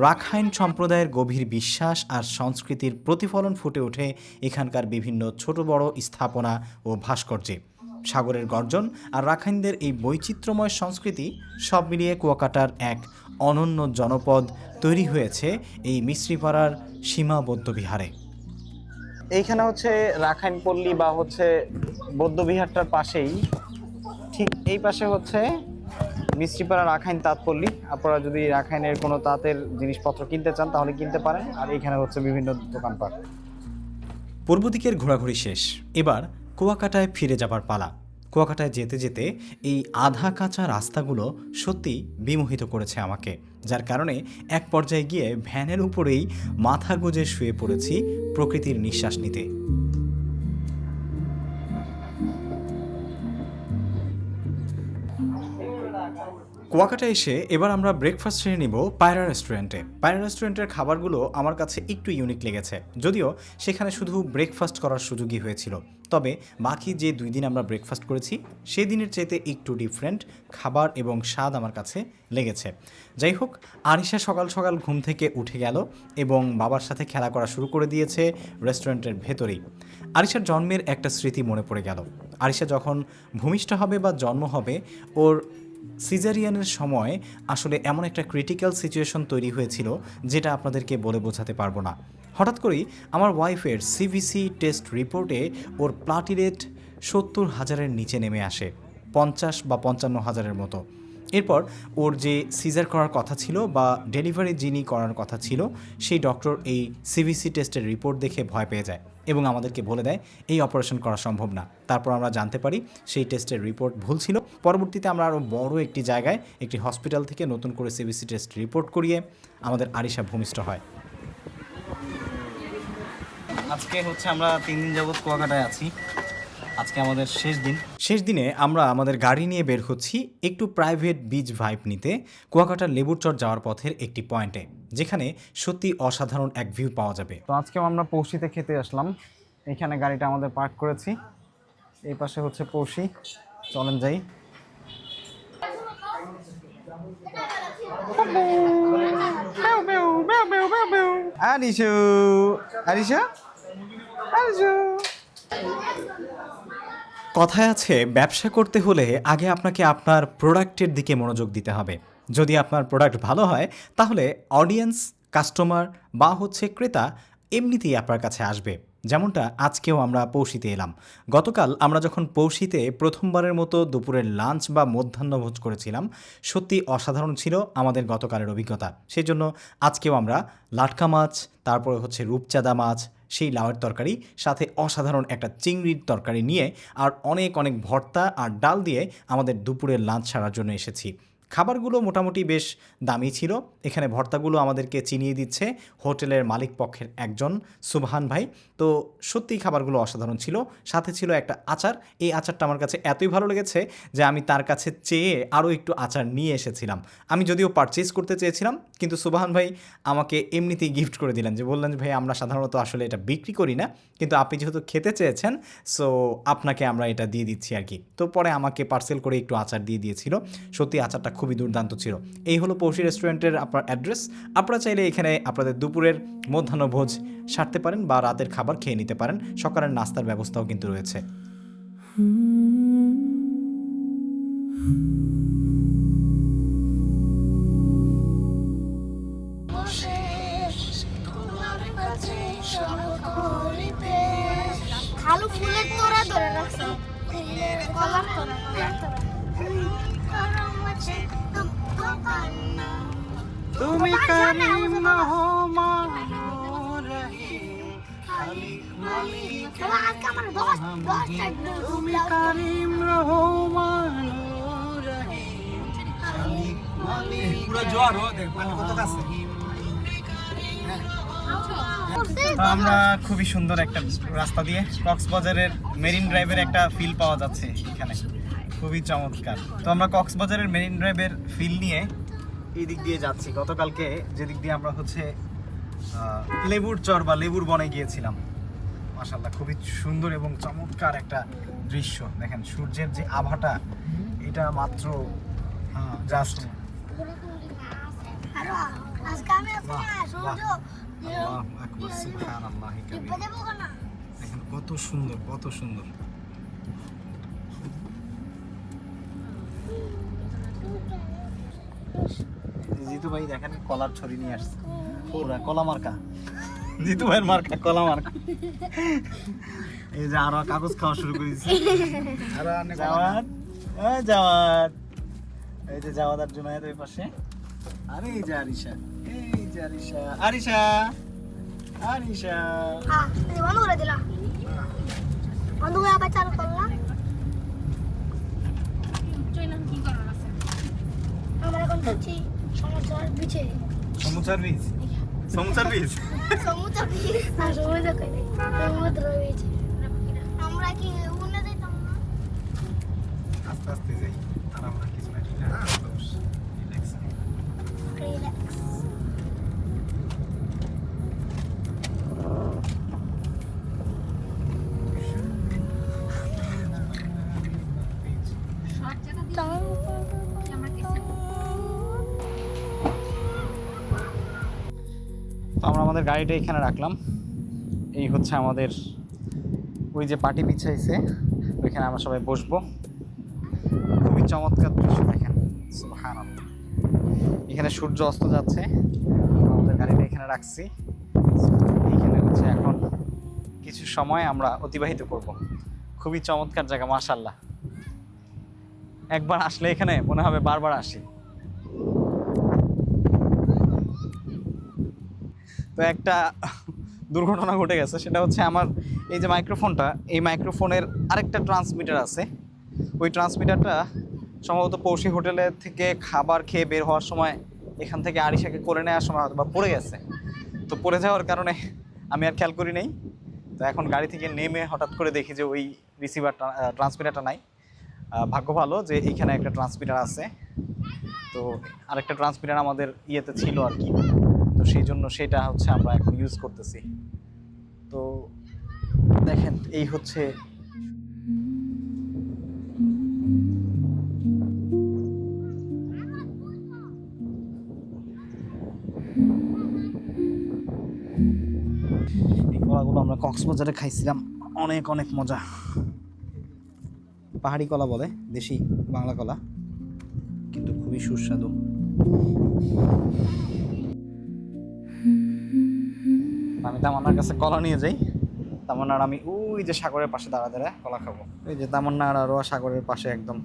রাখাইন সম্প্রদায়ের গভীর বিশ্বাস আর সংস্কৃতির প্রতিফলন ফুটে ওঠে এখানকার বিভিন্ন ছোট বড় স্থাপনা ও ভাস্কর্যে। সাগরের গর্জন আর রাখাইনদের এই বৈচিত্র্যময় সংস্কৃতি সব মিলিয়ে কুয়াকাটার এক অনন্য জনপদ তৈরি হয়েছে এই মিস্ত্রিপাড়ার সীমা বৌদ্ধবিহারে। এইখানে হচ্ছে রাখাইন পল্লী বা হচ্ছে বৌদ্ধবিহারটার পাশেই, ঠিক এই পাশে হচ্ছে মিস্ত্রিপাড়া রাখাইন তাঁত পল্লী। আপনারা যদি রাখাইনের কোনো তাঁতের জিনিসপত্র কিনতে চান তাহলে কিনতে পারেন। আর এইখানে হচ্ছে বিভিন্ন দোকানপাট। পূর্ব দিকের ঘোরাঘুরি শেষ, এবার কুয়াকাটায় ফিরে যাবার পালা। কুয়াকাটায় যেতে যেতে এই আধা কাঁচা রাস্তাগুলো সত্যি বিমোহিত করেছে আমাকে, যার কারণে এক পর্যায়ে গিয়ে ভ্যানের উপরেই মাথা গুজে শুয়ে পড়েছি প্রকৃতির নিঃশ্বাস নিতে। কুয়াকাটা এসে এবার আমরা ব্রেকফাস্ট সেরে নিব পায়রা রেস্টুরেন্টে। পায়রা রেস্টুরেন্টের খাবারগুলো আমার কাছে একটু ইউনিক লেগেছে, যদিও সেখানে শুধু ব্রেকফাস্ট করার সুযোগই হয়েছিল। তবে বাকি যে 2 দিন আমরা ব্রেকফাস্ট করেছি সেই দিনের চাইতে একটু ডিফারেন্ট খাবার এবং স্বাদ আমার কাছে লেগেছে। যাই হোক, আরিশা সকাল সকাল ঘুম থেকে উঠে গেল এবং বাবার সাথে খেলা করা শুরু করে দিয়েছে রেস্টুরেন্টের ভেতরেই। আরিশার জন্মের একটা স্মৃতি মনে পড়ে গেল। আরিশা যখন ভূমিষ্ঠ হবে বা জন্ম হবে, ওর সিজারিয়ানের সময় আসলে এমন একটা ক্রিটিক্যাল সিচুয়েশন তৈরি হয়েছিল যেটা আপনাদেরকে বলে বোঝাতে পারবো না। হঠাৎ করেই আমার ওয়াইফের সিভিসি টেস্ট রিপোর্টে ওর প্লাটিলেট 70,000-এর নিচে নেমে আসে, 50 বা 55,000-এর মতো। এরপর ওর যে সিজার করার কথা ছিল বা ডেলিভারি যিনি করার কথা ছিল, সেই ডক্টর এই সিভিসি টেস্টের রিপোর্ট দেখে ভয় পেয়ে যায় এবং আমাদেরকে বলে দেয় এই অপারেশন করা সম্ভব না। তারপর আমরা জানতে পারি সেই টেস্টের রিপোর্ট ভুল ছিল। পরবর্তীতে আমরা আরও বড় একটি জায়গায় একটি হসপিটাল থেকে নতুন করে সিভিসি টেস্ট রিপোর্ট করিয়ে আমাদের আরিশা ভূমিষ্ঠ হয়। আজকে হচ্ছে আমরা 3 দিন যাবৎ কুয়াকাটায় আছি। আজকে আমাদের শেষ দিনে আমরা আমাদের গাড়ি নিয়ে বের হচ্ছি একটু প্রাইভেট বিচ ভাইব নিতে কুয়াকাটার লেবুরচর যাওয়ার পথের একটি পয়েন্টে, যেখানে সত্যি অসাধারণ এক ভিউ পাওয়া যাবে। তো আজকেও আমরা পৌষিতে খেতে আসলাম। এখানে গাড়িটা আমাদের পার্ক করেছি, এই পাশে হচ্ছে পৌষি। চলেন যাই। আরিশু আরিশা আরিশু। কথায় আছে ব্যবসা করতে হলে আগে আপনাকে আপনার প্রোডাক্টের দিকে মনোযোগ দিতে হবে। যদি আপনার প্রোডাক্ট ভালো হয় তাহলে অডিয়েন্স, কাস্টমার বা হচ্ছে ক্রেতা এমনিতেই আপনার কাছে আসবে। যেমনটা আজকেও আমরা পৌষিতে এলাম। গতকাল আমরা যখন পৌষিতে প্রথমবারের মতো দুপুরের লাঞ্চ বা মধ্যাহ্নভোজ করেছিলাম, সত্যি অসাধারণ ছিল আমাদের গতকালের অভিজ্ঞতা। সেই জন্য আজকেও আমরা লাটকা মাছ, তারপরে হচ্ছে রূপচাঁদা মাছ, সেই লাউয়ের তরকারি, সাথে অসাধারণ একটা চিংড়ির তরকারি নিয়ে আর অনেক অনেক ভর্তা আর ডাল দিয়ে আমাদের দুপুরের লাঞ্চ সারার জন্য এসেছি। খাবারগুলো মোটামুটি বেশ দামি ছিল। এখানে ভর্তাগুলো আমাদেরকে চিনিয়ে দিচ্ছে হোটেলের মালিক পক্ষের একজন সুবহান ভাই। তো সত্যিই খাবারগুলো অসাধারণ ছিল। সাথে ছিল একটা আচার। এই আচারটা আমার কাছে এতই ভালো লেগেছে যে আমি তার কাছে চেয়ে আরও একটু আচার নিয়ে এসেছিলাম। আমি যদিও পারচেজ করতে চেয়েছিলাম, কিন্তু সুবহান ভাই আমাকে এমনিতেই গিফট করে দিলেন, যে বললেন যে ভাই আমরা সাধারণত আসলে এটা বিক্রি করি না, কিন্তু আপনি যেহেতু খেতে চেয়েছেন সো আপনাকে আমরা এটা দিয়ে দিচ্ছি আর কি। তো পরে আমাকে পার্সেল করে একটু আচার দিয়ে দিয়েছিল। সত্যি আচারটা খুবই দুর্দান্ত ছিল। এই হলো পৌষি রেস্টুরেন্টের আপনার অ্যাড্রেস। আপনারা চাইলে এখানে আপনাদের দুপুরের মধ্যাহ্নভোজ সারতে পারেন বা রাতের খাবার খেয়ে নিতে পারেন। সকালের নাস্তার ব্যবস্থাও কিন্তু রয়েছে। খালু ফুলের তোরা ধরে রাখছে, কলার তোরা তুমি কারিম রহমান রহিম খালিক মালিক তুমি কারিম রহমান রহিম খালিক মালিক। পুরো জ্বর ও দেখ পানি কত কাছে। তো আমরা খুবই সুন্দর একটা রাস্তা দিয়ে কক্সবাজারের মেরিন ড্রাইভের একটা ফিল পাওয়া যাচ্ছে এখানে, খুবই চমৎকার। তো আমরা কক্সবাজারের মেরিন ড্রাইভের ফিল নিয়ে এই দিক দিয়ে যাচ্ছি। গতকালকে যেদিক দিয়ে আমরা হচ্ছে লেবুর চর বা লেবুর বনে গিয়েছিলাম, মাশাআল্লাহ খুবই সুন্দর এবং চমৎকার একটা দৃশ্য। দেখেন সূর্যের যে আভাটা, এটা মাত্র জাস্ট দেখেন কত সুন্দর, কত সুন্দর। জিতু ভাই দেখেন কলার ছড়ি নিয়ে আসছে, পুরা কলা মার্কা। জিতু ভাইয়ের মার্কা কলা মার্কা। এই যে আরো কাগজ খাওয়া শুরু করেছি। জাওয়াত, জাওয়াত, এই যে জাওয়াদার জুনায়েদ ওই পাশে, আরে এই যে আরিশা, এই যে আরিশা, আরিশা, আরিশা। বন্ধ করে দিলাম, বন্ধ করে আবার চালু করলাম। আমরা এখন যাচ্ছি সমুদ্রের বিচে। সমুদ্র বিচ, সমুদ্র বিচ, সমুদ্র বিচ না, সমুদ্র কই নাই, সমুদ্র বিচ। আমরা কি উড়নে যাইতাম না? আস্তে আস্তে যাই, আর আমরা কিছু না, রিল্যাক্স। রিল্যাক্স। তো আমরা আমাদের গাড়িটা এখানে রাখলাম। এই হচ্ছে আমাদের ওই যে পাটি বিছাইছে, ওইখানে আমরা সবাই বসবো। খুবই চমৎকার দৃশ্য দেখেন, সুবহানাল্লাহ। এখানে সূর্য অস্ত যাচ্ছে, আমাদের গাড়িটা এখানে রাখছি। এইখানে হচ্ছে এখন কিছু সময় আমরা অতিবাহিত করব। খুবই চমৎকার জায়গা, মাশাআল্লাহ। একবার আসলে এখানে মনে হবে বারবার আসি। তো একটা দুর্ঘটনা ঘটে গেছে, সেটা হচ্ছে আমার এই যে মাইক্রোফোনটা, এই মাইক্রোফোনের আরেকটা ট্রান্সমিটার আছে। ওই ট্রান্সমিটারটা সম্ভবত পৌষি হোটেলে থেকে খাবার খেয়ে বের হওয়ার সময় এখান থেকে আরিশাকে করে নেওয়ার সময় হয়তো বা পড়ে গেছে। তো পড়ে যাওয়ার কারণে আমি আর খেয়াল করি নাই। তো এখন গাড়ি থেকে নেমে হঠাৎ করে দেখি যে ওই রিসিভারটা ট্রান্সমিটারটা নাই। ভাগ্য ভালো যে এইখানে একটা ট্রান্সমিটার আছে, তো আরেকটা ট্রান্সমিটার আমাদের ইয়েতে ছিল আর কি, তো সেই জন্য সেটা হচ্ছে আমরা এখন ইউজ করতেছি। তো দেখেন এই হচ্ছে এই কলাগুলো আমরা কক্সবাজারে খাইছিলাম, অনেক অনেক মজা। পাহাড়ি কলা বলে, দেশি বাংলা কলা, কিন্তু খুবই সুস্বাদু। আমি তামান্নার কাছে কলা নিয়ে যাই। তামান্নার আমি ওই যে সাগরের পাশে দাঁড়া কলা খাবো। ওই যে তামান্নার আরো সাগরের পাশে একদম।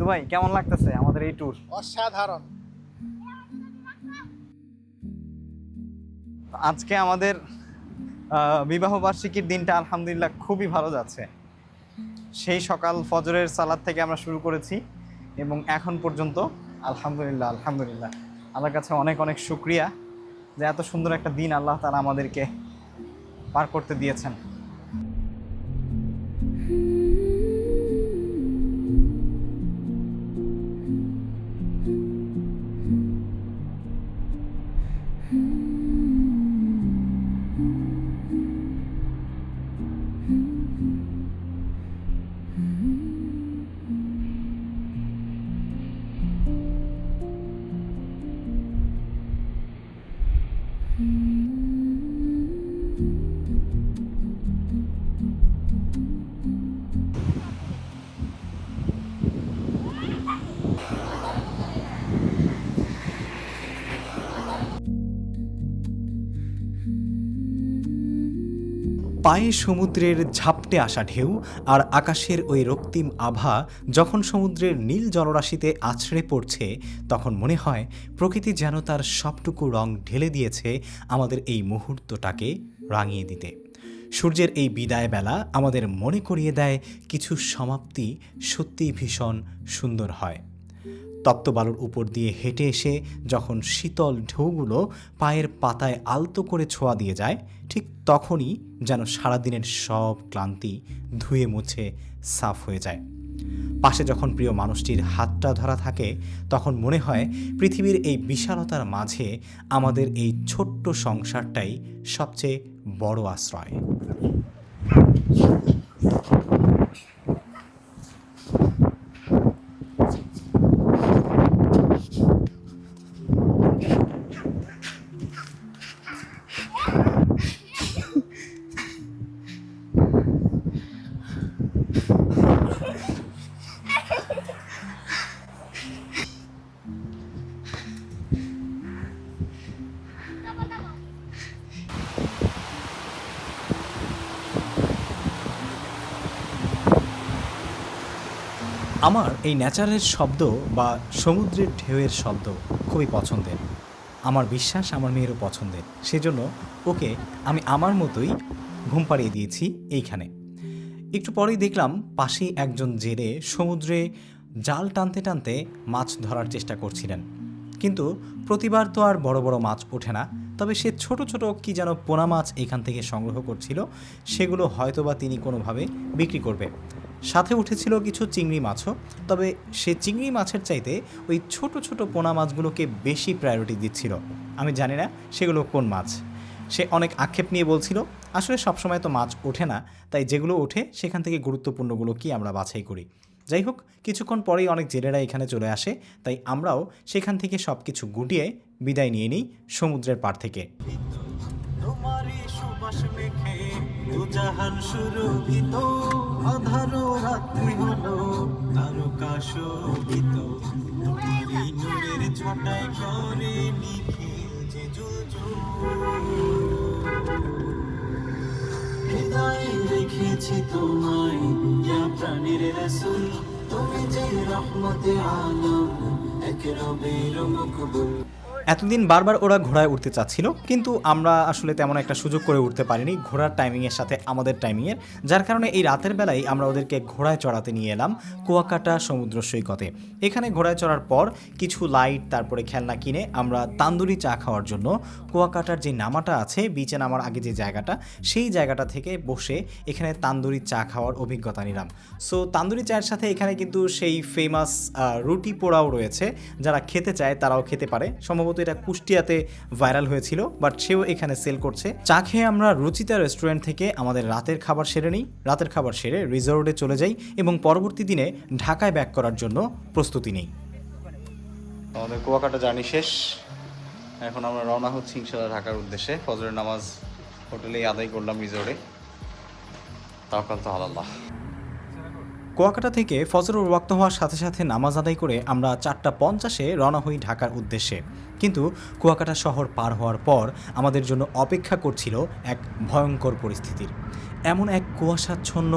ভাই কেমন লাগতেছে আমাদের এই ট্যুর? অসাধারণ। আজকে আমাদের বিবাহ বার্ষিকীর দিনটা আলহামদুলিল্লাহ খুবই ভালো যাচ্ছে। সেই সকাল ফজরের সালাত থেকে আমরা শুরু করেছি এবং এখন পর্যন্ত আলহামদুলিল্লাহ আল্লাহর কাছে অনেক অনেক শুকরিয়া যে এত সুন্দর একটা দিন আল্লাহ তাআলা আমাদেরকে পার করতে দিয়েছেন। পায়ে সমুদ্রের ঝাপটে আসা ঢেউ আর আকাশের ওই রক্তিম আভা যখন সমুদ্রের নীল জলরাশিতে আছড়ে পড়ছে, তখন মনে হয় প্রকৃতি যেন তার সবটুকু রং ঢেলে দিয়েছে আমাদের এই মুহূর্তটাকে রাঙিয়ে দিতে। সূর্যের এই বিদায় বেলা আমাদের মনে করিয়ে দেয় কিছু সমাপ্তি সত্যিই ভীষণ সুন্দর হয়। তপ্ত বালুর উপর দিয়ে হেঁটে এসে যখন শীতল ঢেউগুলো পায়ের পাতায় আলতো করে ছোঁয়া দিয়ে যায়, ঠিক তখনই যেন সারাদিনের সব ক্লান্তি ধুয়ে মুছে সাফ হয়ে যায়। পাশে যখন প্রিয় মানুষটির হাতটা ধরা থাকে, তখন মনে হয় পৃথিবীর এই বিশালতার মাঝে আমাদের এই ছোট্ট সংসারটাই সবচেয়ে বড় আশ্রয়। আমার এই ন্যাচারের শব্দ বা সমুদ্রের ঢেউয়ের শব্দ খুবই পছন্দের। আমার বিশ্বাস আমার মেয়েরও পছন্দের, সেজন্য ওকে আমি আমার মতোই ঘুম পাড়িয়ে দিয়েছি এইখানে। একটু পরেই দেখলাম পাশেই একজন জেলে সমুদ্রে জাল টানতে টানতে মাছ ধরার চেষ্টা করছিলেন, কিন্তু প্রতিবার তো আর বড় বড় মাছ ওঠে না। তবে সে ছোট ছোট কি যেন পোনা মাছ এখান থেকে সংগ্রহ করছিল, সেগুলো হয়তোবা তিনি কোনোভাবে বিক্রি করবে। সাথে উঠেছিল কিছু চিংড়ি মাছও, তবে সে চিংড়ি মাছের চাইতে ওই ছোট ছোট পোনা মাছগুলোকে বেশি প্রায়োরিটি দিচ্ছিল। আমি জানি না সেগুলো কোন মাছ। সে অনেক আক্ষেপ নিয়ে বলছিল, আসলে সবসময় তো মাছ ওঠে না, তাই যেগুলো ওঠে সেখান থেকে গুরুত্বপূর্ণগুলো কি আমরা বাছাই করি। যাই হোক, কিছুক্ষণ পরেই অনেক জেলেরা এখানে চলে আসে, তাই আমরাও সেখান থেকে সব কিছু গুটিয়ে বিদায় নিয়ে নিই সমুদ্রের পাড় থেকে। তোমারই সুবাস মেখে দুজাহান সুরভিত, আধারো রাত্রি হলো তারকা শোভিত, তোমারই নূরের ছটায় করে নিখিল যে জুলজুল। হৃদয়ে রেখেছি তোমায় ইয়া প্রাণের রাসূল, তুমি যে রহমতে আলম এক রবের মকবুল। এতদিন বারবার ওরা ঘোড়ায় উঠতে চাচ্ছিল, কিন্তু আমরা আসলে তেমন একটা সুযোগ করে উঠতে পারিনি ঘোড়ার টাইমিংয়ের সাথে আমাদের টাইমিংয়ের, যার কারণে এই রাতের বেলায় আমরা ওদেরকে ঘোড়ায় চড়াতে নিয়ে এলাম কুয়াকাটা সমুদ্র সৈকতে। এখানে ঘোড়ায় চড়ার পর কিছু লাইট তারপরে খেলনা কিনে আমরা তান্দুরি চা খাওয়ার জন্য কুয়াকাটার যে নামাটা আছে, বিচে নামার আগে যে জায়গাটা, সেই জায়গাটা থেকে বসে এখানে তান্দুরি চা খাওয়ার অভিজ্ঞতা নিলাম। সো তান্দুরি চায়ের সাথে এখানে কিন্তু সেই ফেমাস রুটি পোড়াও রয়েছে, যারা খেতে চায় তারাও খেতে পারে। সম্ভবত এটা কুষ্টিয়াতে ভাইরাল হয়েছিল, বাট সেও এখানে সেল করছে। চা খেয়ে আমরা রুচিতা রেস্টুরেন্ট থেকে আমাদের রাতের খাবার সেরে নিই। রাতের খাবার সেরে রিসোর্টে চলে যাই এবং পরবর্তী দিনে ঢাকায় ব্যাক করার জন্য প্রস্তুতি নিই। আমাদের কুয়াকাটা জার্নি শেষ, এখন আমরা রওনা হচ্ছি ইনশাআল্লাহ ঢাকার উদ্দেশ্যে। ফজরের নামাজ হোটেলেই আদায় করলাম রিসোর্টে। তাওয়াক্কালতু আলাল্লাহ। কুয়াকাটা থেকে ফজরের ওয়াক্ত হওয়ার সাথে সাথে নামাজ আদায় করে আমরা 4:50 রওনা হই ঢাকার উদ্দেশ্যে। কিন্তু কুয়াকাটা শহর পার হওয়ার পর আমাদের জন্য অপেক্ষা করছিল এক ভয়ঙ্কর পরিস্থিতির। এমন এক কুয়াশাচ্ছন্ন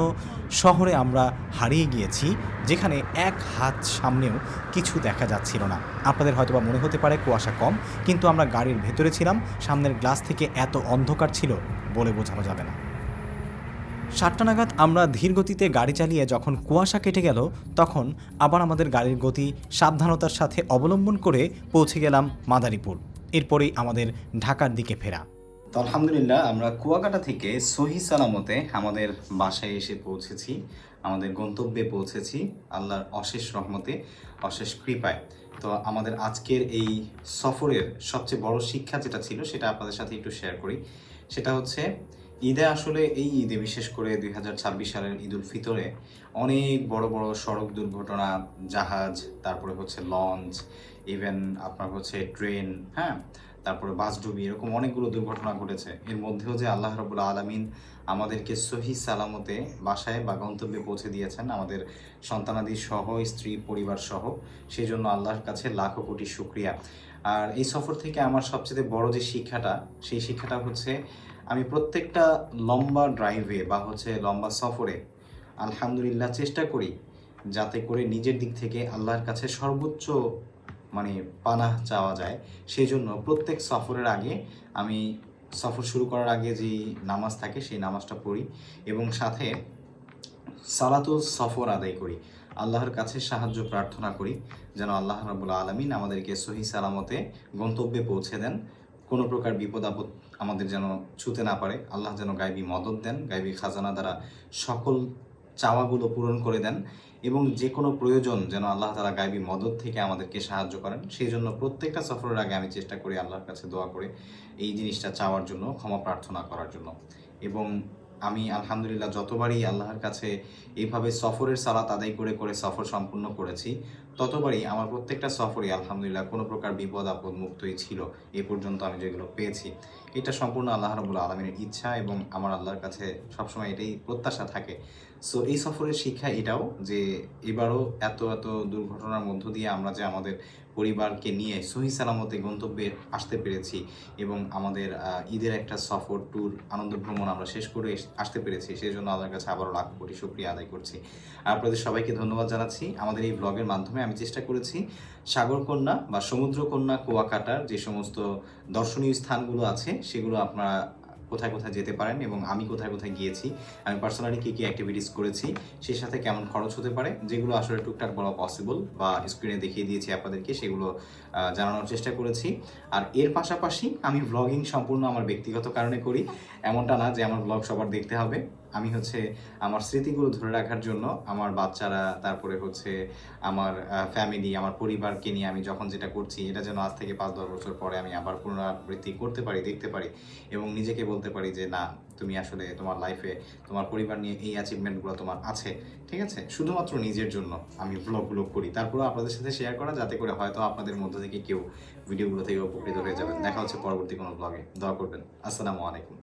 শহরে আমরা হারিয়ে গিয়েছি, যেখানে এক হাত সামনেও কিছু দেখা যাচ্ছিল না। আপনাদের হয়তোবা মনে হতে পারে কুয়াশা কম, কিন্তু আমরা গাড়ির ভেতরে ছিলাম, সামনের গ্লাস থেকে এত অন্ধকার ছিল বলে বোঝানো যাবে না। 7টা নাগাদ আমরা ধীর গতিতে গাড়ি চালিয়ে যখন কুয়াশা কেটে গেল, তখন আবার আমাদের গাড়ির গতি সাবধানতার সাথে অবলম্বন করে পৌঁছে গেলাম মাদারীপুর। এরপরেই আমাদের ঢাকার দিকে ফেরা। তো আলহামদুলিল্লাহ আমরা কুয়াকাটা থেকে সহি সালামতে আমাদের বাসায় এসে পৌঁছেছি, আমাদের গন্তব্যে পৌঁছেছি আল্লাহর অশেষ রহমতে, অশেষ কৃপায়। তো আমাদের আজকের এই সফরের সবচেয়ে বড় শিক্ষা যেটা ছিল সেটা আপনাদের সাথে একটু শেয়ার করি। সেটা হচ্ছে ঈদে, আসলে এই ঈদে বিশেষ করে 2026 সালের ঈদ উল ফিতরে অনেক বড় বড় সড়ক দুর্ঘটনা, জাহাজ, তারপরে হচ্ছে লঞ্চ, ইভেন আপনার হচ্ছে ট্রেন, হ্যাঁ, তারপরে বাস ডুবি, এরকম অনেকগুলো দুর্ঘটনা ঘটেছে। এর মধ্যেও যে আল্লাহ রাব্বুল আলামিন আমাদেরকে সহি সালামতে বাসায় বা গন্তব্যে পৌঁছে দিয়েছেন, আমাদের সন্তানাদি সহ, স্ত্রী পরিবার সহ, সেই জন্য আল্লাহর কাছে লাখো কোটি শুকরিয়া। আর এই সফর থেকে আমার সবচেয়ে বড় যে শিক্ষাটা, সেই শিক্ষাটা হচ্ছে আমি প্রত্যেকটা লম্বা ড্রাইভে বা হচ্ছে লম্বা সফরে আলহামদুলিল্লাহ চেষ্টা করি যাতে করে নিজের দিক থেকে আল্লাহর কাছে সর্বোচ্চ পানাহ চাওয়া যায়। সেই জন্য প্রত্যেক সফরের আগে আমি সফর শুরু করার আগে যে নামাজ থাকে সেই নামাজটা পড়ি এবং সাথে সালাতুল সফর আদায় করি, আল্লাহর কাছে সাহায্য প্রার্থনা করি যেন আল্লাহ রাব্বুল আলামিন আমাদেরকে সহি সালামতে গন্তব্যে পৌঁছে দেন, কোনো প্রকার বিপদ আপদ আমাদের যেন ছুঁতে না পারে, আল্লাহ যেন গায়বী মদদ দেন, গায়বী খাজানা দ্বারা সকল চাওয়াগুলো পূরণ করে দেন এবং যে কোনো প্রয়োজন যেন আল্লাহ তাআলা গায়বী মদদ থেকে আমাদেরকে সাহায্য করেন। সেই জন্য প্রত্যেকটা সফরের আগে আমি চেষ্টা করি আল্লাহর কাছে দোয়া করে এই জিনিসটা চাওয়ার জন্য, ক্ষমা প্রার্থনা করার জন্য। এবং আমি আলহামদুলিল্লাহ যতবারই আল্লাহর কাছে এইভাবে সফরের সালাত আদায় করে করে সফর সম্পূর্ণ করেছি, ততবারই আমার প্রত্যেকটা সফরই আলহামদুলিল্লাহ কোনো প্রকার বিপদ আপদ মুক্তই ছিল এ পর্যন্ত আমি যেগুলো পেয়েছি। এটা সম্পূর্ণ আল্লাহ রাব্বুল আলামিনের ইচ্ছা এবং আমার আল্লাহর কাছে সবসময় এটাই প্রত্যাশা থাকে। সো এই সফরের শিক্ষা এটাও যে এবারও এত এত দুর্ঘটনার মধ্য দিয়ে আমরা যে আমাদের পরিবারকে নিয়ে সহি সালামতে গন্তব্যে আসতে পেরেছি এবং আমাদের ঈদের একটা সফর ট্যুর আনন্দ ভ্রমণ আমরা শেষ করে আসতে পেরেছি, সেই জন্য আল্লাহর কাছে আবারও লাখ কোটি শুকরিয়া আদায় করছি। আর আপনাদের সবাইকে ধন্যবাদ জানাচ্ছি। আমাদের এই ব্লগের মাধ্যমে আমি চেষ্টা করেছি সাগরকন্যা বা সমুদ্রকন্যা কুয়াকাটার যে সমস্ত দর্শনীয় স্থানগুলো আছে সেগুলো আপনারা কোথায় কোথায় যেতে পারেন এবং আমি কোথায় কোথায় গিয়েছি, আমি পার্সোনালি কী কী অ্যাক্টিভিটিস করেছি, সেই সাথে কেমন খরচ হতে পারে, যেগুলো আসলে টুকটাক বলা পসিবল বা স্ক্রিনে দেখিয়ে দিয়েছি আপনাদেরকে, সেগুলো জানানোর চেষ্টা করেছি। আর এর পাশাপাশি আমি ব্লগিং সম্পূর্ণ আমার ব্যক্তিগত কারণে করি, এমনটা না যে আমার ব্লগ সবার দেখতে হবে। আমি হচ্ছে আমার স্মৃতিগুলো ধরে রাখার জন্য আমার বাচ্চারা, তারপরে হচ্ছে আমার ফ্যামিলি, আমার পরিবারকে নিয়ে আমি যখন যেটা করছি এটা যেন আজ থেকে 5-10 বছর পরে আমি আবার পুনরাবৃত্তি করতে পারি, দেখতে পারি এবং নিজেকে বলতে পারি যে না, তুমি আসলে তোমার লাইফে তোমার পরিবার নিয়ে এই অ্যাচিভমেন্টগুলো তোমার আছে, ঠিক আছে। শুধুমাত্র নিজের জন্য আমি ব্লগগুলো করি, তারপরেও আপনাদের সাথে শেয়ার করা, যাতে করে হয়তো আপনাদের মধ্য থেকে কেউ ভিডিওগুলো থেকে উপকৃত হয়ে যাবেন। দেখা হচ্ছে পরবর্তী কোনো ব্লগে। দোয়া করবেন। আসসালামু আলাইকুম।